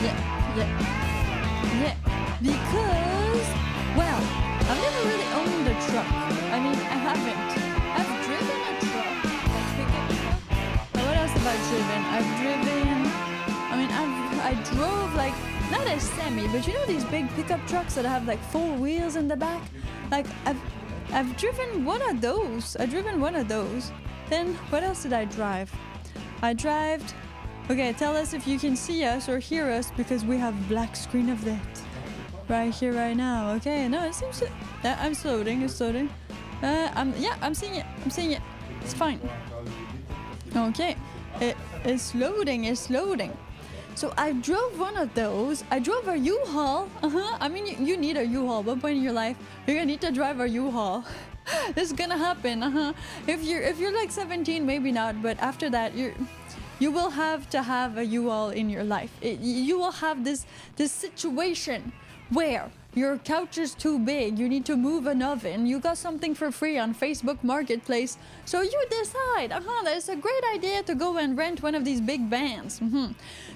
Yeah. Because, well, I've never really owned a truck. I mean, I haven't. I've driven a truck, like pickup truck. But what else have I driven? I drove like, not a semi, but you know these big pickup trucks that have like 4 wheels in the back? Like, I've driven one of those. Then, what else did I drive? Okay, tell us if you can see us or hear us because we have black screen of that right here, right now. Okay, no, it seems to... It's loading. I'm seeing it. It's fine. Okay, it's loading. So I drove one of those. I drove a U-Haul. I mean, you need a U-Haul. What point in your life you're gonna need to drive a U-Haul? This is gonna happen. If you're like 17, maybe not. But after that, you will have to have a U-Haul in your life. You will have this situation where your couch is too big, you need to move an oven, you got something for free on Facebook Marketplace, so you decide, that is a great idea to go and rent one of these big vans.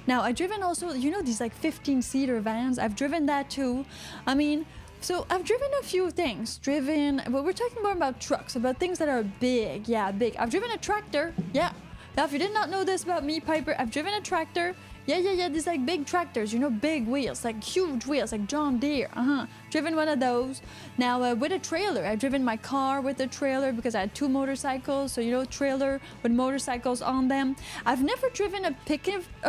Now, I've driven also, you know, these like 15-seater vans, I've driven that too. I mean, so I've driven a few things. Well, we're talking more about trucks, about things that are big. Yeah, big. I've driven a tractor. Yeah. Now, if you did not know this about me, Piper, I've driven a tractor. Yeah, these like big tractors, you know, big wheels, like huge wheels, like John Deere. Driven one of those. Now, with a trailer, I've driven my car with a trailer because I had 2 motorcycles, so you know, trailer with motorcycles on them. I've never driven a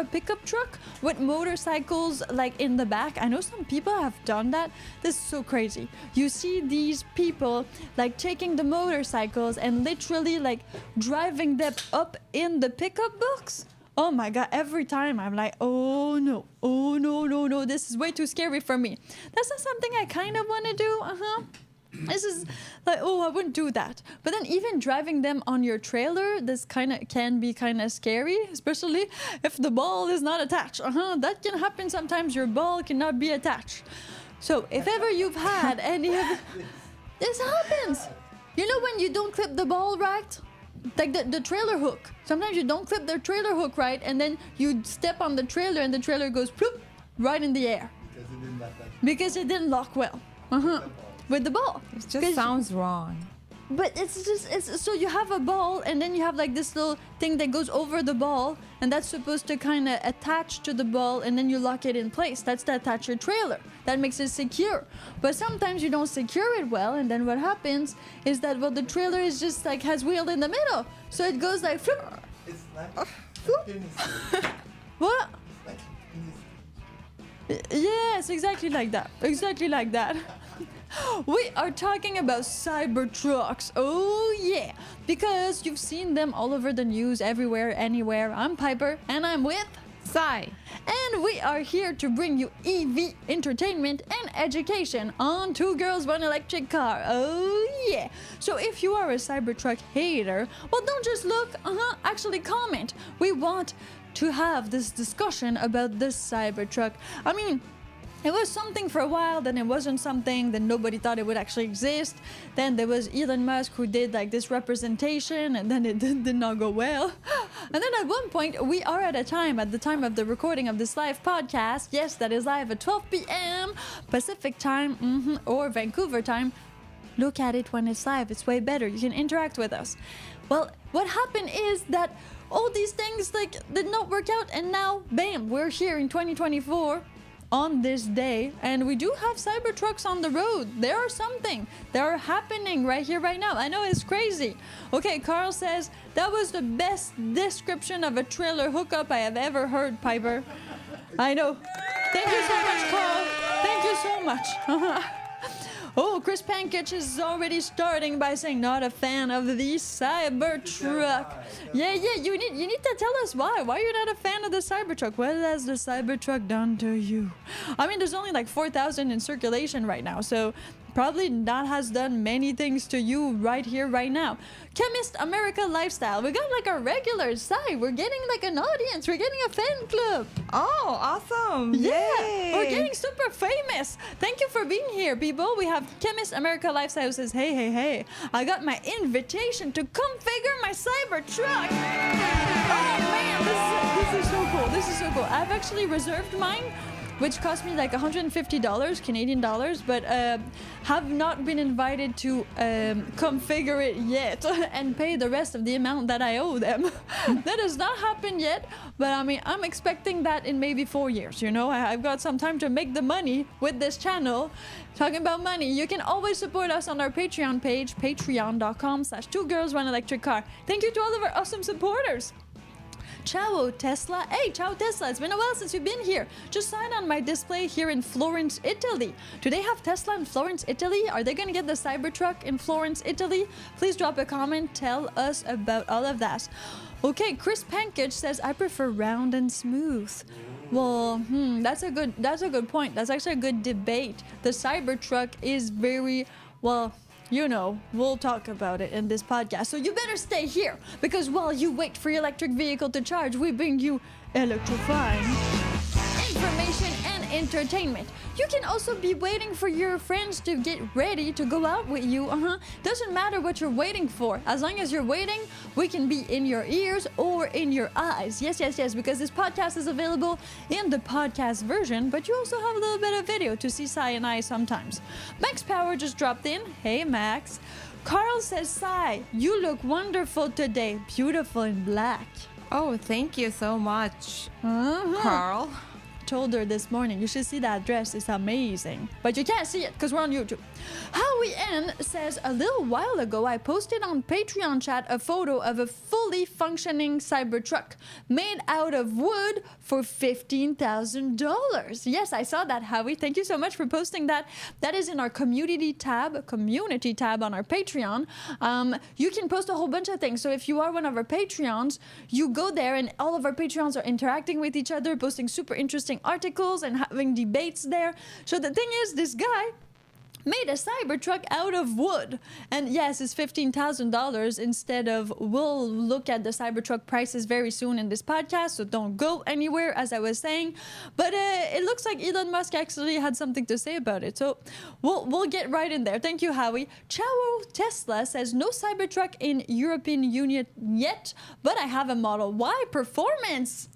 pickup truck with motorcycles like in the back. I know some people have done that. This is so crazy. You see these people like taking the motorcycles and literally like driving them up in the pickup box. Oh my god, every time I'm like, oh no, this is way too scary for me. That's not something I kind of want to do, This is like, I wouldn't do that. But then even driving them on your trailer, this can be kind of scary, especially if the ball is not attached. That can happen sometimes, your ball cannot be attached. So if ever you've had any of this happens. You know when you don't clip the ball right? Like the trailer hook. Sometimes you don't clip the trailer hook right, and then you step on the trailer and the trailer goes ploop, right in the air. Because it didn't lock well. With the ball. It just sounds wrong. But it's so you have a ball and then you have like this little thing that goes over the ball, and that's supposed to kind of attach to the ball, and then you lock it in place. That's to attach your trailer. That makes it secure. But sometimes you don't secure it well, and then what happens is that, well, the trailer is just like has wheel in the middle, so it goes like flip. It's like What? Yes, exactly like that. We are talking about Cybertrucks. Oh yeah, because you've seen them all over the news, everywhere, anywhere. I'm Piper, and I'm with Sai. And we are here to bring you EV entertainment and education on 2 Girls, 1 Electric Car. Oh yeah. So if you are a Cybertruck hater, well, don't just look, actually comment. We want to have this discussion about this Cybertruck. I mean, it was something for a while, then it wasn't something, then nobody thought it would actually exist. Then there was Elon Musk who did like this representation, and then it did not go well. And then at one point, we are at the time of the recording of this live podcast, yes, that is live at 12 p.m. Pacific time, or Vancouver time. Look at it when it's live, it's way better, you can interact with us. Well, what happened is that all these things like did not work out, and now, bam, we're here in 2024. On this day, and we do have Cybertrucks on the road. There are something. They are happening right here, right now. I know it's crazy. Okay, Carl says, that was the best description of a trailer hookup I have ever heard, Piper. I know. Thank you so much, Carl. Thank you so much. Oh, Chris Pankich is already starting by saying not a fan of the Cybertruck. Yeah, you need to tell us why. Why you're not a fan of the Cybertruck? What has the Cybertruck done to you? I mean, there's only like 4,000 in circulation right now, so probably not has done many things to you right here, right now. Chemist America Lifestyle. We got like a regular site. We're getting like an audience. We're getting a fan club. Oh, awesome. Yeah, Yay. we're getting super famous. Thank you for being here, people. We have Chemist America Lifestyle who says, hey, I got my invitation to come figure my Cybertruck. Oh, man. This is so cool. This is so cool. I've actually reserved mine, which cost me like $150 Canadian dollars, but have not been invited to configure it yet and pay the rest of the amount that I owe them. That has not happened yet, but I mean, I'm expecting that in maybe 4 years, you know? I've got some time to make the money with this channel. Talking about money, you can always support us on our Patreon page, patreon.com/2girls1electric-car. Thank you to all of our awesome supporters. Ciao Tesla. Hey, ciao Tesla. It's been a while since you've been here. Just saw it on my display here in Florence, Italy. Do they have Tesla in Florence, Italy? Are they going to get the Cybertruck in Florence, Italy? Please drop a comment. Tell us about all of that. Okay, Chris Pankage says, I prefer round and smooth. Well, that's a good point. That's actually a good debate. The Cybertruck is very, well, you know, we'll talk about it in this podcast. So you better stay here, because while you wait for your electric vehicle to charge, we bring you electrifying information and entertainment. You can also be waiting for your friends to get ready to go out with you. Doesn't matter what you're waiting for. As long as you're waiting, we can be in your ears or in your eyes. Yes, because this podcast is available in the podcast version, but you also have a little bit of video to see Sai and I sometimes. Max Power just dropped in. Hey, Max. Carl says, Sai, you look wonderful today. Beautiful in black. Oh, thank you so much, Carl. Told her this morning, you should see that dress, it's amazing. But you can't see it because we're on YouTube. Howie N says, a little while ago I posted on Patreon chat a photo of a fully functioning Cybertruck made out of wood for $15,000. Yes, I saw that, Howie. Thank you so much for posting that. That is in our community tab on our Patreon. You can post a whole bunch of things. So if you are one of our Patreons, you go there and all of our Patreons are interacting with each other, posting super interesting articles and having debates there. So the thing is, this guy made a Cybertruck out of wood. And yes, it's $15,000 instead of, we'll look at the Cybertruck prices very soon in this podcast, so don't go anywhere, as I was saying. But it looks like Elon Musk actually had something to say about it, so we'll get right in there. Thank you, Howie. Ciao Tesla says, no Cybertruck in European Union yet, but I have a Model Y Performance.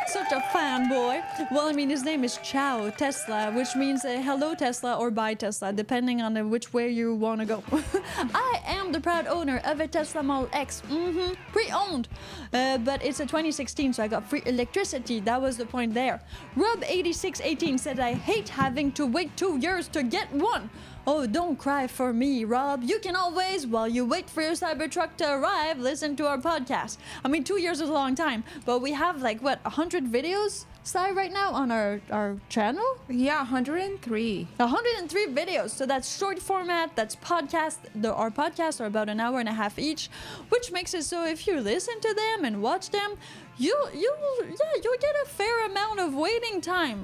Such a fanboy. Well, I mean, his name is Ciao Tesla, which means hello Tesla or bye Tesla, depending on which way you want to go. I am the proud owner of a Tesla Model X. Pre-owned. But it's a 2016, so I got free electricity. That was the point there. Rob8618 said, I hate having to wait 2 years to get one. Oh, don't cry for me, Rob. You can always, while you wait for your Cybertruck to arrive, listen to our podcast. I mean, 2 years is a long time, but we have like, what, 100 videos, Sai, right now on our channel? Yeah, 103. 103 videos. So that's short format, that's podcast. Our podcasts are about an hour and a half each, which makes it so if you listen to them and watch them, you'll get a fair amount of waiting time.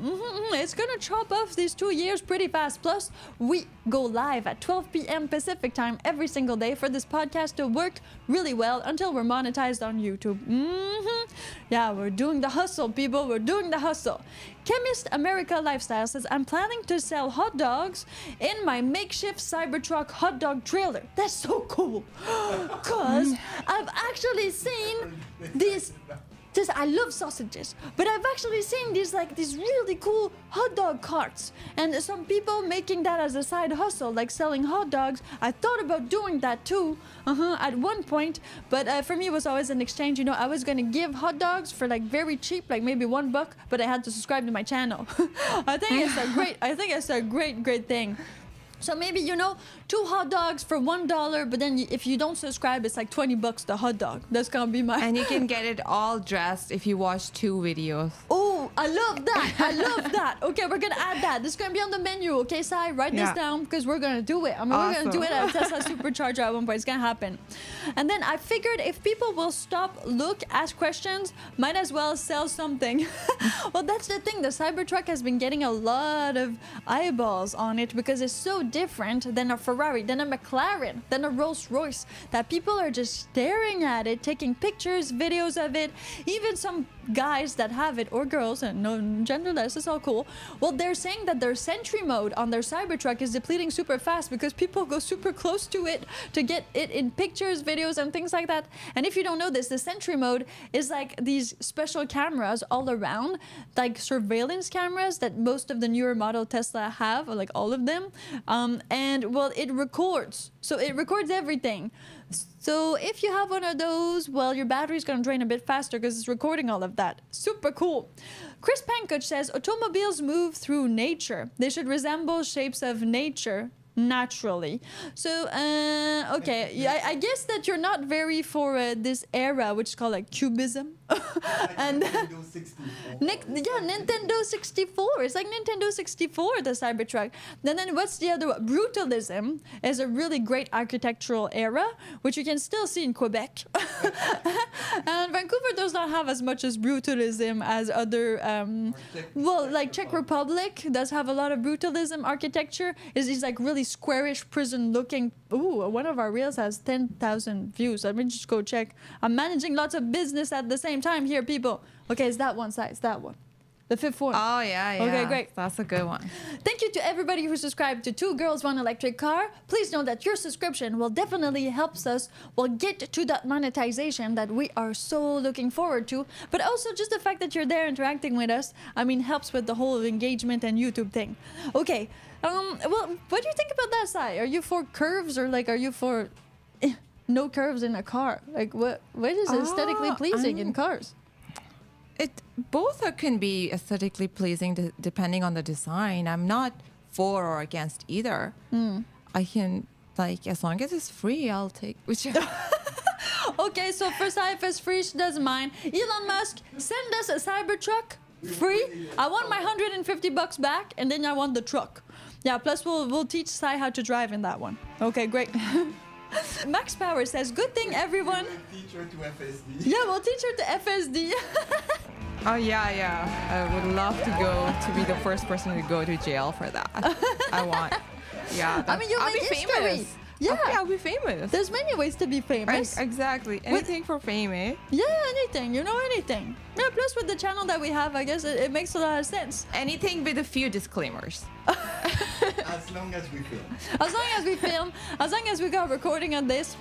It's gonna chop off these 2 years pretty fast. Plus, we go live at 12 p.m. Pacific time every single day for this podcast to work really well until we're monetized on YouTube. Yeah, we're doing the hustle, people. We're doing the hustle. Chemist America Lifestyle says, I'm planning to sell hot dogs in my makeshift Cybertruck hot dog trailer. That's so cool. Because I've actually seen these... I love sausages, but I've actually seen these really cool hot dog carts, and some people making that as a side hustle, like selling hot dogs. I thought about doing that too, at one point, but for me it was always an exchange. You know, I was gonna give hot dogs for like very cheap, like maybe $1, but I had to subscribe to my channel. I think it's a great thing. So maybe, you know, 2 hot dogs for $1, but then if you don't subscribe, it's like $20 the hot dog. That's gonna be my... And you can get it all dressed if you watch 2 videos. Oh, I love that. I love that. Okay, we're gonna add that. This is gonna be on the menu, okay, Sai? Write this down, because we're gonna do it. I mean, we're gonna do it at Tesla Supercharger at one point. It's gonna happen. And then I figured if people will stop, look, ask questions, might as well sell something. Well, that's the thing. The Cybertruck has been getting a lot of eyeballs on it because it's so different than a Ferrari, than a McLaren, than a Rolls Royce, that people are just staring at it, taking pictures, videos of it. Even some guys that have it, or girls, and no genderless, it's all cool. Well, they're saying that their sentry mode on their Cybertruck is depleting super fast because people go super close to it to get it in pictures, videos, and things like that. And if you don't know this, the sentry mode is like these special cameras all around, like surveillance cameras that most of the newer model Tesla have, or like all of them. And well, it records. So it records everything. So if you have one of those, well, your battery's going to drain a bit faster because it's recording all of that. Super cool. Chris Pankutch says, automobiles move through nature. They should resemble shapes of nature naturally. So, okay, yeah, I guess that you're not very for this era, which is called like cubism. And Nintendo 64. Nintendo 64. It's like Nintendo 64, the Cybertruck. And then what's the other one? Brutalism is a really great architectural era, which you can still see in Quebec. And Vancouver does not have as much as brutalism as other, well, like Czech Republic does have a lot of brutalism architecture. Is these like really squarish prison-looking. Ooh, one of our reels has 10,000 views. Let me just go check. I'm managing lots of business at the same time here, people. Okay, it's that one size, that one. The fifth one. Oh, yeah. Okay, great. That's a good one. Thank you to everybody who subscribed to Two Girls, One Electric Car. Please know that your subscription will definitely help us get to that monetization that we are so looking forward to. But also just the fact that you're there interacting with us, I mean, helps with the whole engagement and YouTube thing. Okay, well, what do you think about that, Sai? Are you for curves or like are you for no curves in a car? Like what is aesthetically pleasing in cars? Both can be aesthetically pleasing depending on the design. I'm not for or against either. I can, like, as long as it's free, I'll take whichever. Okay, so for Sai, if it's free, she doesn't mind. Elon Musk, send us a Cybertruck free. I want my $150 back, and then I want the truck. Yeah, plus we'll teach Sai how to drive in that one. Okay, great. Max Power says, good thing everyone... We'll teach her to FSD. Yeah, we'll teach her to FSD. Oh, yeah. I would love to be the first person to go to jail for that. I want. Yeah, I mean, you'll make be history. famous. Yeah. Okay, I'll be famous. There's many ways to be famous. Exactly. Anything for fame, eh? Yeah, anything. Anything. Yeah, plus with the channel that we have, I guess it makes a lot of sense. Anything with a few disclaimers. As long as we film. As long as we film, as long as we got recording on this.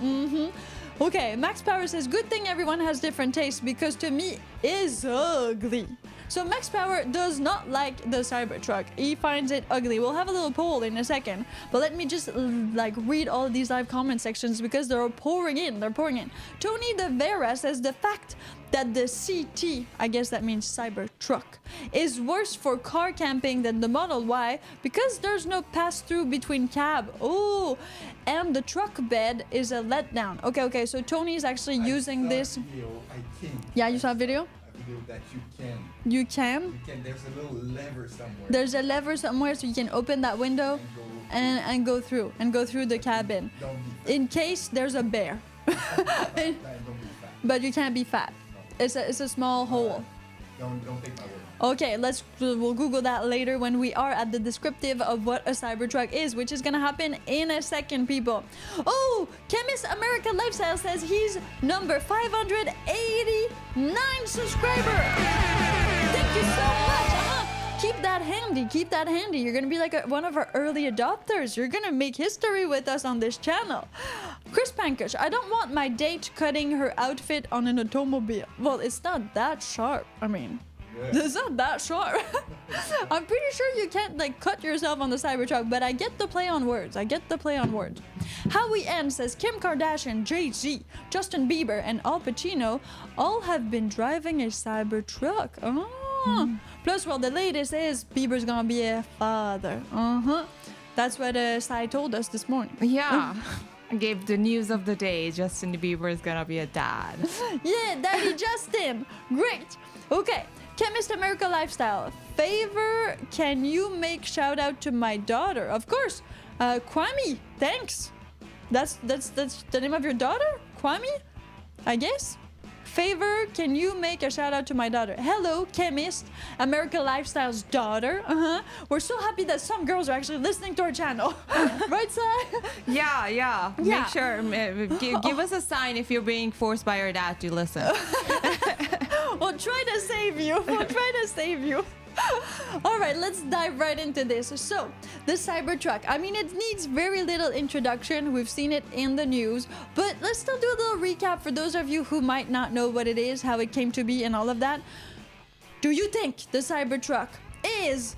Okay, Max Power says, good thing everyone has different tastes because to me is ugly. So Max Power does not like the Cybertruck. He finds it ugly. We'll have a little poll in a second, but let me just like read all of these live comment sections because they're pouring in. Tony De Vera says the fact that the CT, I guess that means Cybertruck, is worse for car camping than the Model Y because there's no pass-through between cab. Oh, and the truck bed is a letdown. Okay, so Tony's actually using this. Video, I think. Yeah, you saw a video? A video that you can. You can? You can. There's a little lever somewhere. There's a lever somewhere so you can open that window and go through the cabin. Don't be fat. In case there's a bear. Don't be fat. But you can't be fat. It's a small hole. Don't take my word. Okay, we'll Google that later when we are at the descriptive of what a Cybertruck is, which is gonna happen in a second, people. Oh, Chemist America Lifestyle says he's number 589 subscriber. Thank you so much. Keep that handy. You're gonna be like one of our early adopters. You're gonna make history with us on this channel. Chris Pankutch, I don't want my date cutting her outfit on an automobile. Well, it's not that sharp. I mean, it's not that sharp. I'm pretty sure you can't like cut yourself on the Cybertruck, but I get the play on words. Howie M says Kim Kardashian, Jay-Z, Justin Bieber, and Al Pacino all have been driving a Cybertruck. Oh. Plus, well, the latest is Bieber's gonna be a father. That's what Sai told us this morning. Yeah. I gave the news of the day. Justin Bieber is gonna be a dad. Yeah, Daddy Justin. Great. Okay. Chemist America Lifestyle. Favor, can you make shout out to my daughter? Of course. Kwame, thanks. That's the name of your daughter? Kwame? I guess. Favor, can you make a shout out to my daughter? Hello, Chemist America Lifestyle's daughter. We're so happy that some girls are actually listening to our channel. Right, Sai? Yeah. Make sure. Give us a sign if you're being forced by your dad to listen. We'll try to save you. We'll try to save you. All right, let's dive right into this. So, the Cybertruck. I mean, it needs very little introduction. We've seen it in the news, but let's still do a little recap for those of you who might not know what it is, how it came to be, and all of that. Do you think the Cybertruck is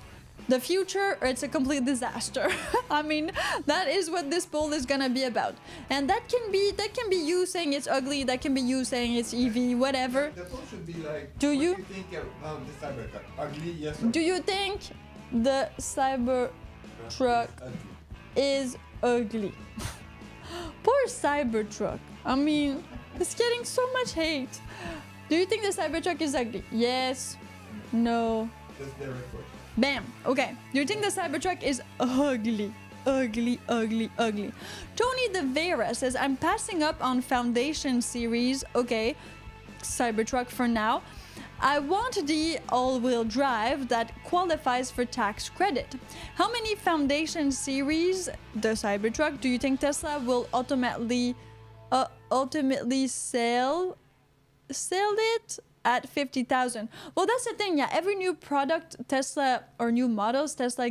the future, or it's a complete disaster? I mean, that is what this poll is gonna be about, and that can be you saying it's ugly, that can be you saying it's EV, whatever. The poll should be like, Do what you- do you think of the Cybertruck? Ugly, yes or Do you think the Cybertruck ugly? is ugly? Poor Cybertruck. I mean, it's getting so much hate. Do you think the Cybertruck is ugly? Yes. No. That's their record. Bam. Okay. Do you think the Cybertruck is ugly? Ugly, ugly, ugly. Tony De Vera says, I'm passing up on Foundation series. Okay. Cybertruck for now. I want the all-wheel drive that qualifies for tax credit. How many Foundation series, the Cybertruck, do you think Tesla will ultimately sell it at 50,000? Well, that's the thing. Yeah, every new product Tesla or new models Tesla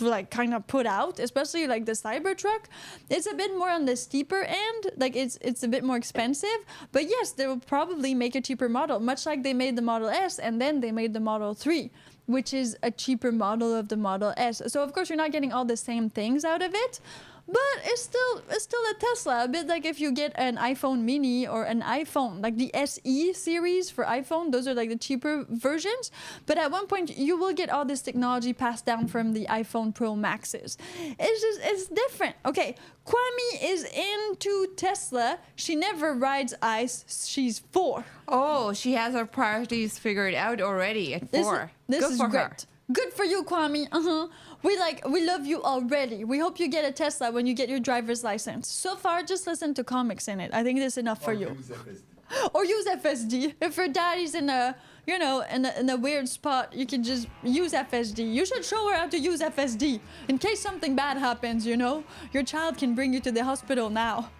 like kind of put out, especially like the Cybertruck, it's a bit more on the steeper end. Like it's a bit more expensive, but yes, they will probably make a cheaper model, much like they made the Model S and then they made the Model 3, which is a cheaper model of the Model S. So of course you're not getting all the same things out of it, but it's still a Tesla. A bit like if you get an iPhone mini or an iPhone, like the SE series for iPhone, those are like the cheaper versions. But at one point you will get all this technology passed down from the iPhone Pro Maxes. It's different. Okay, Kwame is into Tesla. She never rides ice. She's 4. Oh, she has her priorities figured out already at 4. This Good is for great. her. Good for you, Kwame. We love you already. We hope you get a Tesla when you get your driver's license. So far, just listen to comics in it. I think that's enough for Or you. use FSD. Or use FSD. If your daddy's in a weird spot, you can just use FSD. You should show her how to use FSD in case something bad happens. Your child can bring you to the hospital now.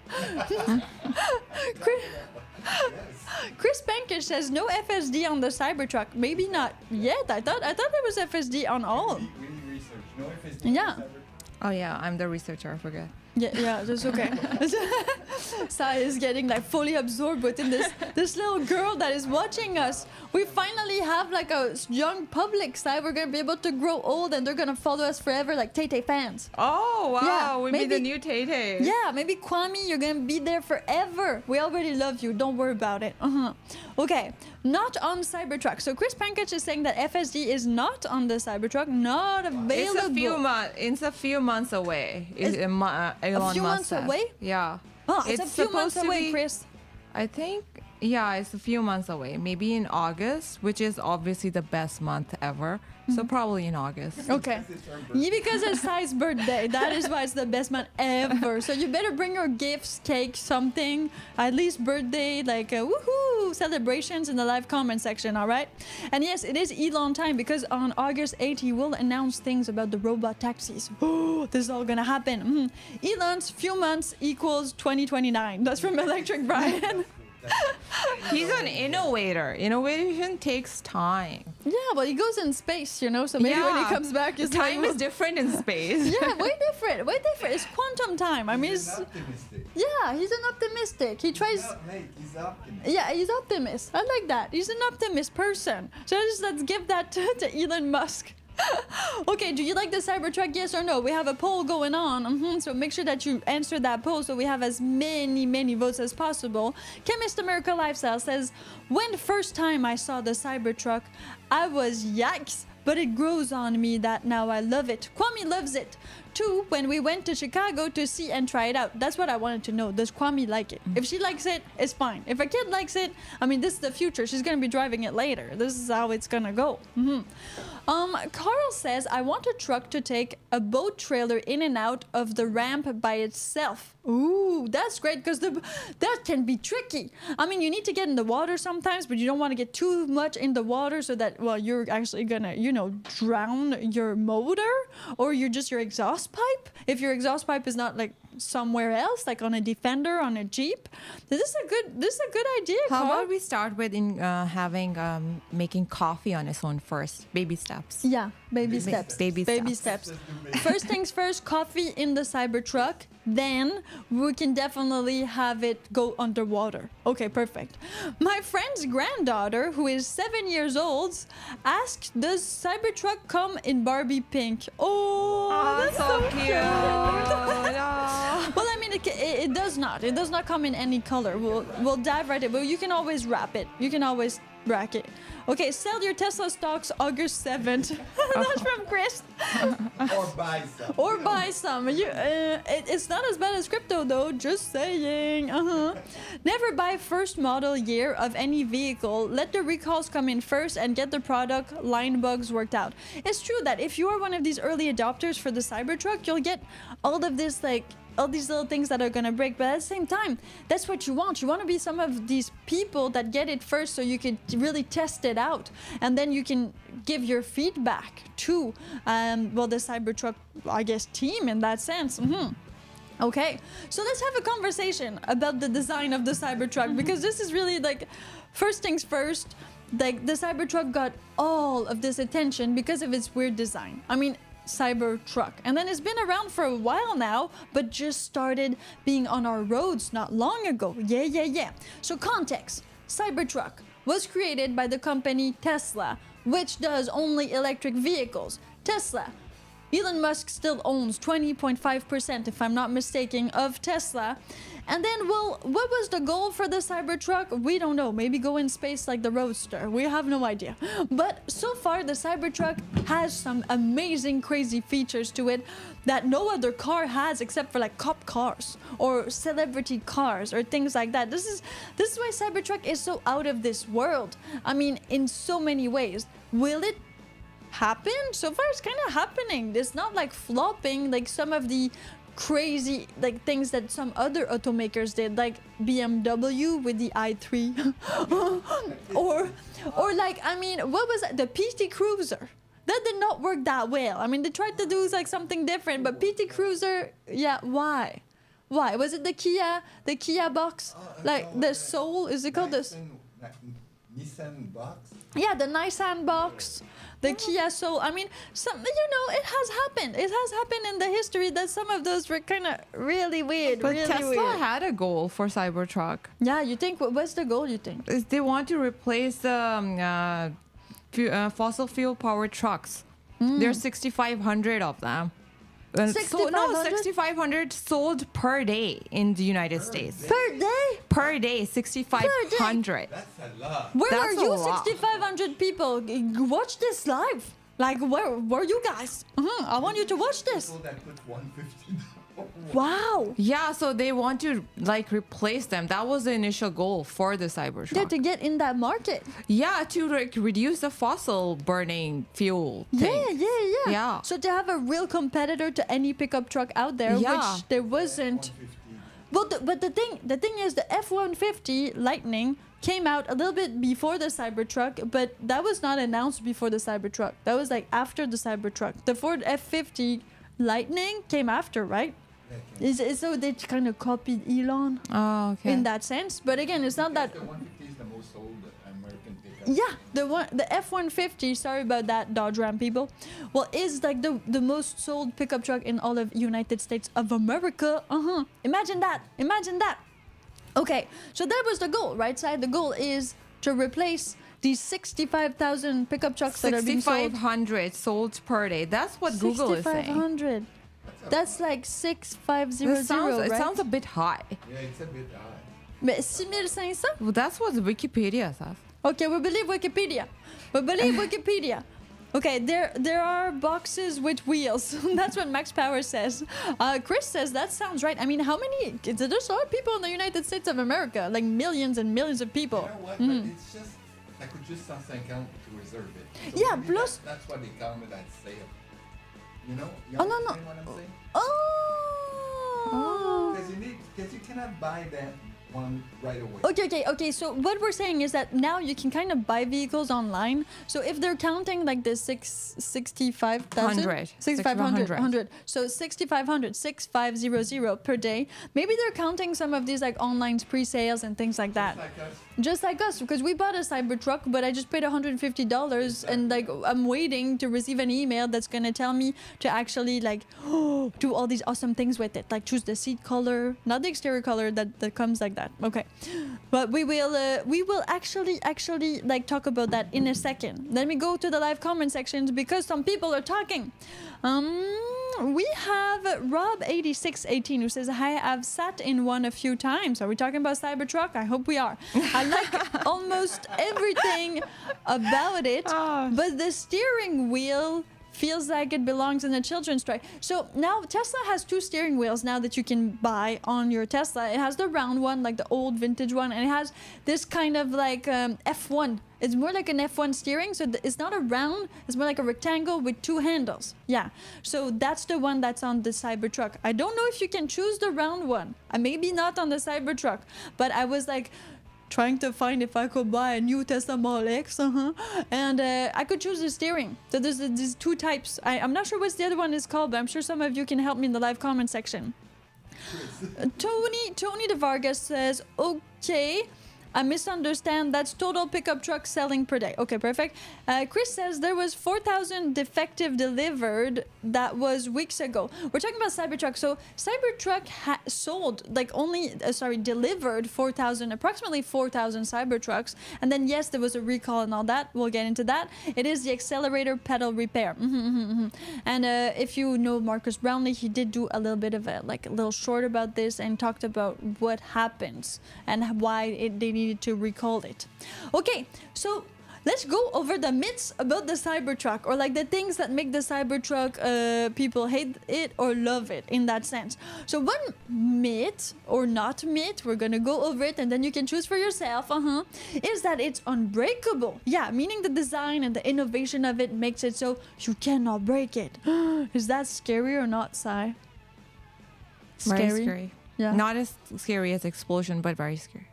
Chris Pankish says no FSD on the Cybertruck. Maybe not yet. I thought there was FSD on all. We need research. No FSD. Yeah. Cybertruck. Oh yeah, I'm the researcher, I forget. Yeah, that's okay. Sai is getting like fully absorbed within this little girl that is watching us. We finally have like a young public, Sai. We're gonna be able to grow old and they're gonna follow us forever like Tay-Tay fans. Oh wow, Yeah, we'll be the maybe- new Tay-Tay. Yeah, maybe Kwame, you're gonna be there forever. We already love you. Don't worry about it. Okay, not on Cybertruck. So Chris Pankage is saying that FSD is not on the Cybertruck, not available. It's a few months away. Elon few Musk months said. away? Yeah. Oh, it's a few months supposed to away, be- Chris. I think, yeah, it's a few months away. Maybe in August, which is obviously the best month ever. So probably in August. Okay. It's her birthday. Yeah, because it's Sai's birthday. That is why it's the best month ever. So you better bring your gifts, cake, something. At least birthday, like woohoo celebrations in the live comment section, all right? And yes, it is Elon time because on August 8th, he will announce things about the robot taxis. Oh, this is all gonna happen. Elon's few months equals 2029. That's from Electric Brian. He's an innovator. Innovation takes time. Yeah, well, he goes in space, so maybe when he Yeah. comes back, The it's time like, is different in space. yeah, way different. It's quantum time. I mean, He's it's, an optimistic. yeah, he's an optimistic. He tries. He's optimistic. Yeah, he's optimist. I like that. He's an optimist person. So let's give that to Elon Musk. Okay, do you like the Cybertruck? Yes or no? We have a poll going on. So make sure that you answer that poll so we have as many votes as possible. Chemist America Lifestyle says, when the first time I saw the Cybertruck, I was yikes, but it grows on me that now I love it. Kwame loves it. 2, when we went to Chicago to see and try it out. That's what I wanted to know. Does Kwame like it? If she likes it, it's fine. If a kid likes it, I mean, this is the future. She's going to be driving it later. This is how it's going to go. Carl says, I want a truck to take a boat trailer in and out of the ramp by itself. Ooh, that's great because that can be tricky. I mean, you need to get in the water sometimes, but you don't want to get too much in the water so that, well, you're actually going to, drown your motor or you're just your exhaust pipe. If your exhaust pipe is not like somewhere else, like on a Defender, on a Jeep. This is a good idea. How Carl. about we start with having making coffee on its own first? Baby steps. Yeah, baby steps. Baby steps. First things first, coffee in the Cybertruck. Then we can definitely have it go underwater. Okay, perfect. My friend's granddaughter, who is 7 years old, asked, "Does Cybertruck come in Barbie pink?" Oh, that's so cute. Well, I mean, it does not. It does not come in any color. We'll dive right in. But you can always wrap it. You can always rack it. Okay, sell your Tesla stocks August 7th. That's from Chris. Or buy some. Or buy some. It's not as bad as crypto, though. Just saying. Never buy first model year of any vehicle. Let the recalls come in first and get the product line bugs worked out. It's true that if you are one of these early adopters for the Cybertruck, you'll get all of this, like, all these little things that are gonna break, but at the same time, that's what you want. You want to be some of these people that get it first, so you can really test it out, and then you can give your feedback to, the Cybertruck, I guess, team in that sense. Okay, so let's have a conversation about the design of the Cybertruck, because this is really like, first things first. Like, the Cybertruck got all of this attention because of its weird design. I mean, Cybertruck, and then it's been around for a while now, but just started being on our roads not long ago. Yeah. So context: Cybertruck was created by the company Tesla, which does only electric vehicles. Tesla, Elon Musk still owns 20.5%, if I'm not mistaken, of Tesla. And then, well, what was the goal for the Cybertruck? We don't know. Maybe go in space like the Roadster. We have no idea. But so far, the Cybertruck has some amazing, crazy features to it that no other car has, except for like cop cars or celebrity cars or things like that. This is why Cybertruck is so out of this world. I mean, in so many ways. Will it happen? So far, it's kind of happening. It's not like flopping like some of the crazy like things that some other automakers did, like BMW with the i3 or like, I mean, what was that? The PT Cruiser. That did not work that well. I mean, they tried to do like something different, but PT Cruiser, yeah, why was it the Kia box, like the Soul, is it called this Nissan box? Yeah, the Nissan box, the Kia Soul. I mean, it has happened. It has happened in the history that some of those were kind of really weird. But really Tesla weird. had a goal for Cybertruck. Yeah, you think? What's the goal, you think? They want to replace the fossil fuel powered trucks. There's 6,500 of them. 6,500 sold per day in the United States. Per day? Per day, 6,500. That's a lot. Where That's are a you, lot. 6,500 people? Watch this live. Like, where were you guys? I want you to watch this. People that put $150. Wow. Yeah, so they want to like replace them. That was the initial goal for the Cybertruck. Yeah, to get in that market. Yeah, to like reduce the fossil burning fuel thing. Yeah. So to have a real competitor to any pickup truck out there, Yeah. which there wasn't. Well, but the thing is, the F-150 Lightning came out a little bit before the Cybertruck, but that was not announced before the Cybertruck. That was like after the Cybertruck. The Ford F-50 Lightning came after, right? So they kind of copied Elon in that sense. But again, it's not that. The 150 is the most sold American pickup. Yeah, the F-150. Sorry about that, Dodge Ram people. Well, is like the most sold pickup truck in all of United States of America. Imagine that. Okay, so that was the goal, right? Side. The goal is to replace these 65,000 pickup trucks that are being sold. 6,500 sold per day. That's what Google is saying. 6,500. That's like 6,500, It right? sounds a bit high. Yeah, it's a bit high. Mais 6,500? Well, that's what Wikipedia says. Okay, we believe Wikipedia. Okay, there are boxes with wheels. That's what Max Power says. Chris says that sounds right. I mean, how many? There's a lot of people in the United States of America, like millions and millions of people. You know what? But it's just, ça coûte juste 150 to reserve it. So Yeah, maybe plus- that's why they come with that sale. You know? You Oh, no, understand what I'm saying? Oh. Because you cannot buy them one right away. Okay. So what we're saying is that now you can kind of buy vehicles online. So if they're counting like the 65,000, 6,500, so 6,500, 6,500 per day. Maybe they're counting some of these like online pre-sales and things like that. Just like us, because we bought a Cybertruck, but I just paid $150, and like I'm waiting to receive an email that's gonna tell me to actually like do all these awesome things with it, like choose the seat color, not the exterior color that comes like that. Okay, but we will actually like talk about that in a second. Let me go to the live comment sections because some people are talking. We have Rob8618 who says, "Hi, I've sat in one a few times." Are we talking about Cybertruck? I hope we are. I like almost everything about it, but the steering wheel feels like it belongs in a children's toy. So now Tesla has two steering wheels now that you can buy on your Tesla. It has the round one, like the old vintage one, and it has this kind of like F1. It's more like an F1 steering, so it's not a round, it's more like a rectangle with two handles. Yeah, so that's the one that's on the Cybertruck. I don't know if you can choose the round one. Maybe not on the Cybertruck, but I was like trying to find if I could buy a new Tesla Model X, and I could choose the steering. So there's these two types. I'm not sure what the other one is called, but I'm sure some of you can help me in the live comment section. Tony De Vargas says, "Okay, I misunderstand. That's total pickup truck selling per day." Okay, perfect. Chris says there was 4,000 defective delivered. That was weeks ago. We're talking about Cybertruck. So Cybertruck sold like only delivered approximately 4,000 Cybertrucks. And then yes, there was a recall and all that. We'll get into that. It is the accelerator pedal repair. And if you know Marcus Brownlee, he did do a little bit of a little short about this and talked about what happens and why they needed to recall it. Okay, so let's go over the myths about the Cybertruck, or like the things that make the Cybertruck people hate it or love it in that sense. So one myth or not myth, we're gonna go over it and then you can choose for yourself, is that it's unbreakable. Yeah, meaning the design and the innovation of it makes it so you cannot break it. Is that scary or not, Sai? Very scary. Yeah. Not as scary as explosion, but very scary.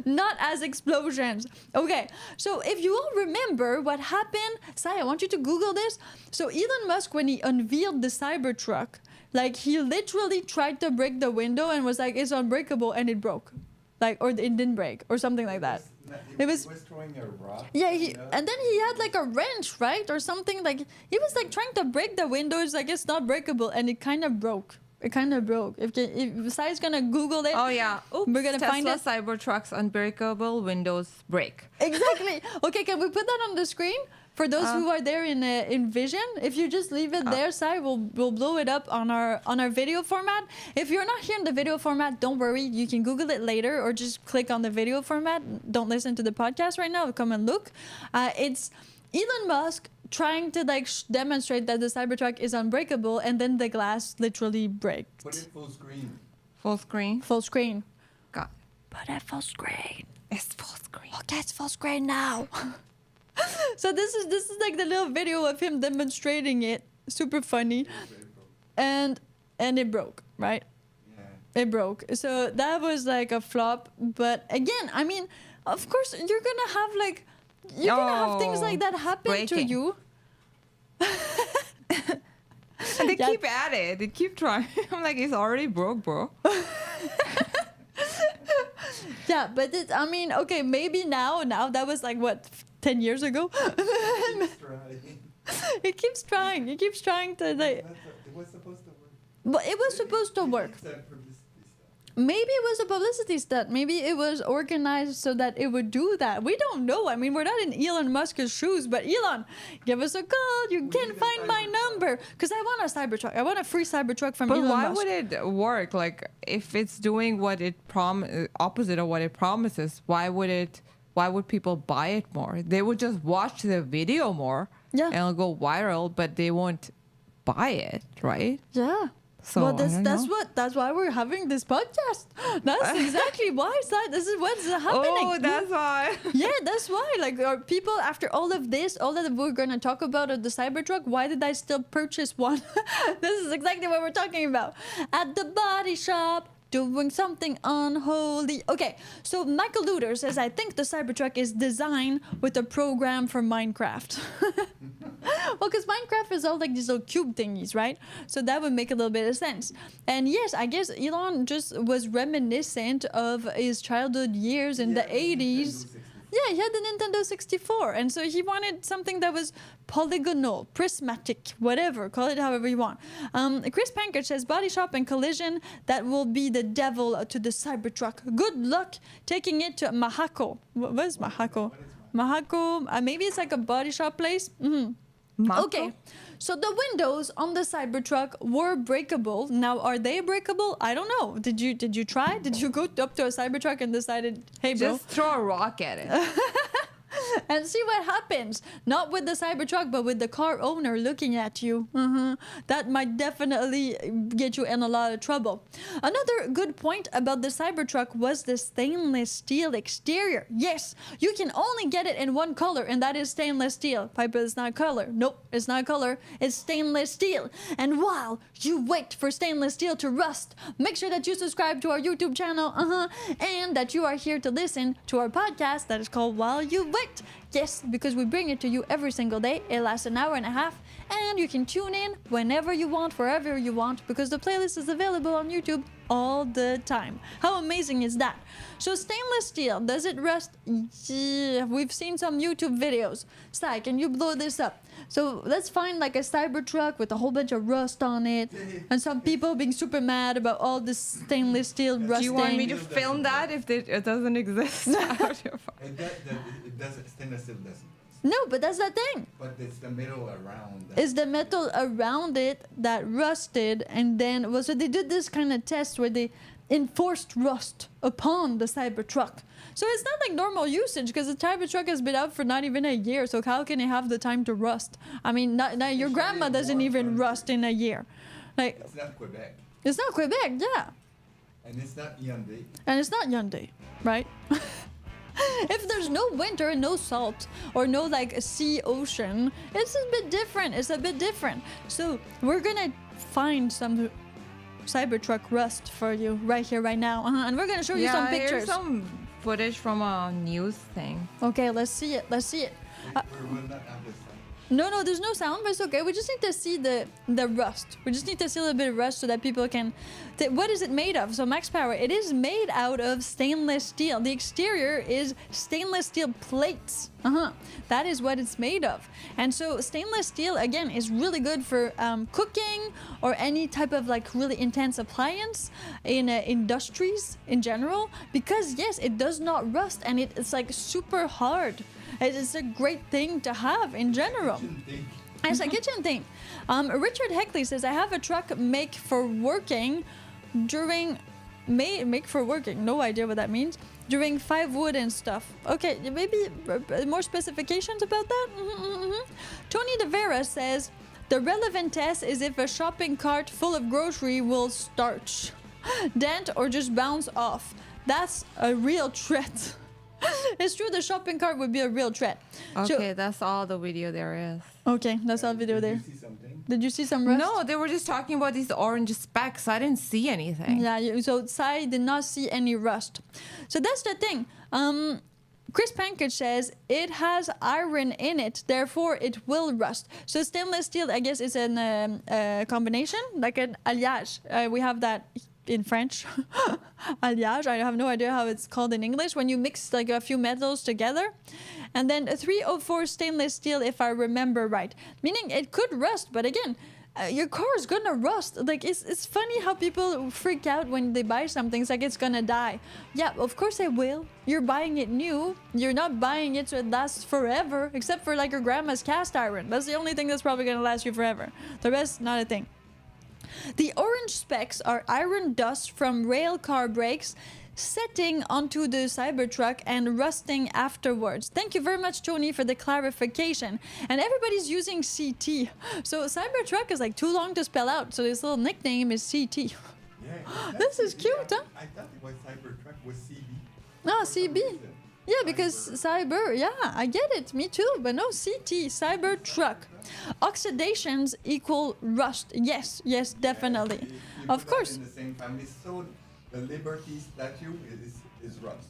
Not as explosions. Okay, so if you all remember what happened, Sai, I want you to Google this. So Elon Musk, when he unveiled the Cybertruck, like he literally tried to break the window and was like, "It's unbreakable," and it broke, or it didn't break, or something like that. He was throwing a rock. Yeah, and then he had like a wrench, right, or something. Like he was like trying to break the windows, like it's not breakable, and it kind of broke. It kind of broke. If Sai's gonna Google it, oh yeah, oops, we're gonna Tesla find it. Cybertruck's unbreakable windows break. Exactly. Okay, can we put that on the screen for those who are there in vision? If you just leave it there, Sai, we'll blow it up on our video format. If you're not here in the video format, don't worry. You can Google it later or just click on the video format. Don't listen to the podcast right now. Come and look. It's Elon Musk trying to demonstrate that the Cybertruck is unbreakable, and then the glass literally breaks. Put it full screen. Full screen. Full screen. Got. Put it full screen. It's full screen. Okay, it's full screen now. So this is like the little video of him demonstrating it. Super funny, and it broke, right? Yeah. It broke. So that was like a flop. But again, I mean, of course you're gonna have gonna have things like that happen to you. And they keep at it. They keep trying. I'm like, it's already broke, bro. Yeah, but I mean, okay, maybe now that was like what, 10 years ago. It keeps trying. It keeps trying to It was supposed to work. But it was supposed to work. Maybe it was a publicity stunt. Maybe it was organized so that it would do that. We don't know. I mean, we're not in Elon Musk's shoes, but Elon, give us a call. You can find my number. Because I want a Cybertruck. I want a free Cybertruck from Elon Musk. But why would it work? Like, if it's doing what it opposite of what it promises, why would people buy it more? They would just watch the video more. Yeah. And it'll go viral, but they won't buy it, right? Yeah. So well, that's why we're having this podcast. That's exactly why. This is what's happening. Oh, that's why. Yeah, that's why. Like, are people, after all of this, all that we're gonna talk about the Cybertruck, why did I still purchase one? This is exactly what we're talking about. At the body shop. doing something unholy. Okay, so Michael Luder says, I think the Cybertruck is designed with a program for Minecraft. Well, because Minecraft is all like these little cube thingies, right? So that would make a little bit of sense. And yes, I guess Elon just was reminiscent of his childhood years in the 80s. Yeah, he had the Nintendo 64, and so he wanted something that was polygonal, prismatic, whatever, call it however you want. Chris Pankert says, Body Shop and Collision, that will be the devil to the Cybertruck. Good luck taking it to Mahako. What is Mahako? Mahako, maybe it's like a body shop place? Okay, so the windows on the Cybertruck were breakable. Now, are they breakable? I don't know. Did you try? Did you go up to a Cybertruck and decided, hey, bro? Just throw a rock at it. And see what happens. Not with the Cybertruck, but with the car owner looking at you. That might definitely get you in a lot of trouble. Another good point about the Cybertruck was the stainless steel exterior. Yes, you can only get it in one color, and that is stainless steel. Piper, it's not color. Nope, it's not color. It's stainless steel. And while you wait for stainless steel to rust, make sure that you subscribe to our YouTube channel, and that you are here to listen to our podcast that is called While You Wait. Yes, because we bring it to you every single day. It lasts an hour and a half, and you can tune in whenever you want, wherever you want, because the playlist is available on YouTube all the time. How amazing is that? So stainless steel, does it rust? Yeah, we've seen some YouTube videos. Sai, can you blow this up? So let's find like a Cybertruck with a whole bunch of rust on it, and some people being super mad about all this stainless steel rusting. Do you want me to film that if it doesn't exist? It doesn't, stainless steel doesn't. No, but that's the thing. But it's the metal around. It's the metal around it that rusted, and then, well, so they did this kind of test where they enforced rust upon the Cybertruck. So it's not like normal usage, because the Cybertruck has been out for not even a year, so how can it have the time to rust? I mean, your grandma doesn't even rust in a year. Like, It's not Quebec. it's not Quebec, yeah. And it's not Hyundai. And it's not Hyundai, right? If there's no winter, no salt, or no like sea ocean, it's a bit different. It's a bit different. So we're gonna find some Cybertruck rust for you right here, right now, and we're gonna show you some pictures. Here's some footage from a news thing. Okay, let's see it. Let's see it. We will not have this. No, there's no sound, but it's okay. We just need to see the rust. We just need to see a little bit of rust so that people can... What is it made of? So Max Power, it is made out of stainless steel. The exterior is stainless steel plates. That is what it's made of. And so stainless steel, again, is really good for cooking or any type of like really intense appliance in industries in general. Because yes, it does not rust, and it's like super hard. It's a great thing to have in general. It's a kitchen thing. Richard Heckley says, I have a truck make for working during... Make for working. No idea what that means. During 5 wood and stuff. Okay, maybe more specifications about that? Tony De Vera says, the relevant test is if a shopping cart full of grocery will start, dent, or just bounce off. That's a real threat. It's true, the shopping cart would be a real threat. Okay, that's all the video there is. Okay, that's all video there. Did you see something? Did you see some rust? No, they were just talking about these orange specks. I didn't see anything. Yeah, so Sai did not see any rust. So that's the thing. Chris Pankage says it has iron in it, therefore it will rust. So stainless steel, I guess, is a combination, like an alliage. We have that in French. Alliage. I have no idea how it's called in English. When you mix like a few metals together. And then 304 stainless steel, if I remember right. Meaning it could rust, but again, your car is gonna rust. Like, it's funny how people freak out when they buy something. It's like it's gonna die. Yeah, of course it will. You're buying it new. You're not buying it so it lasts forever, except for like your grandma's cast iron. That's the only thing that's probably gonna last you forever. The rest, not a thing. The orange specks are iron dust from rail car brakes setting onto the Cybertruck and rusting afterwards. Thank you very much, Tony, for the clarification. And everybody's using CT. So Cybertruck is like too long to spell out, so this little nickname is CT. Yeah, This is cute, huh? I thought it was Cybertruck was CB. Ah, CB. Yeah, because cyber, yeah, I get it. Me too, but no, CT, Cybertruck. Oxidations equal rust. Yes, definitely. If you Of put that course. in the same family, so The Liberty statue is rust.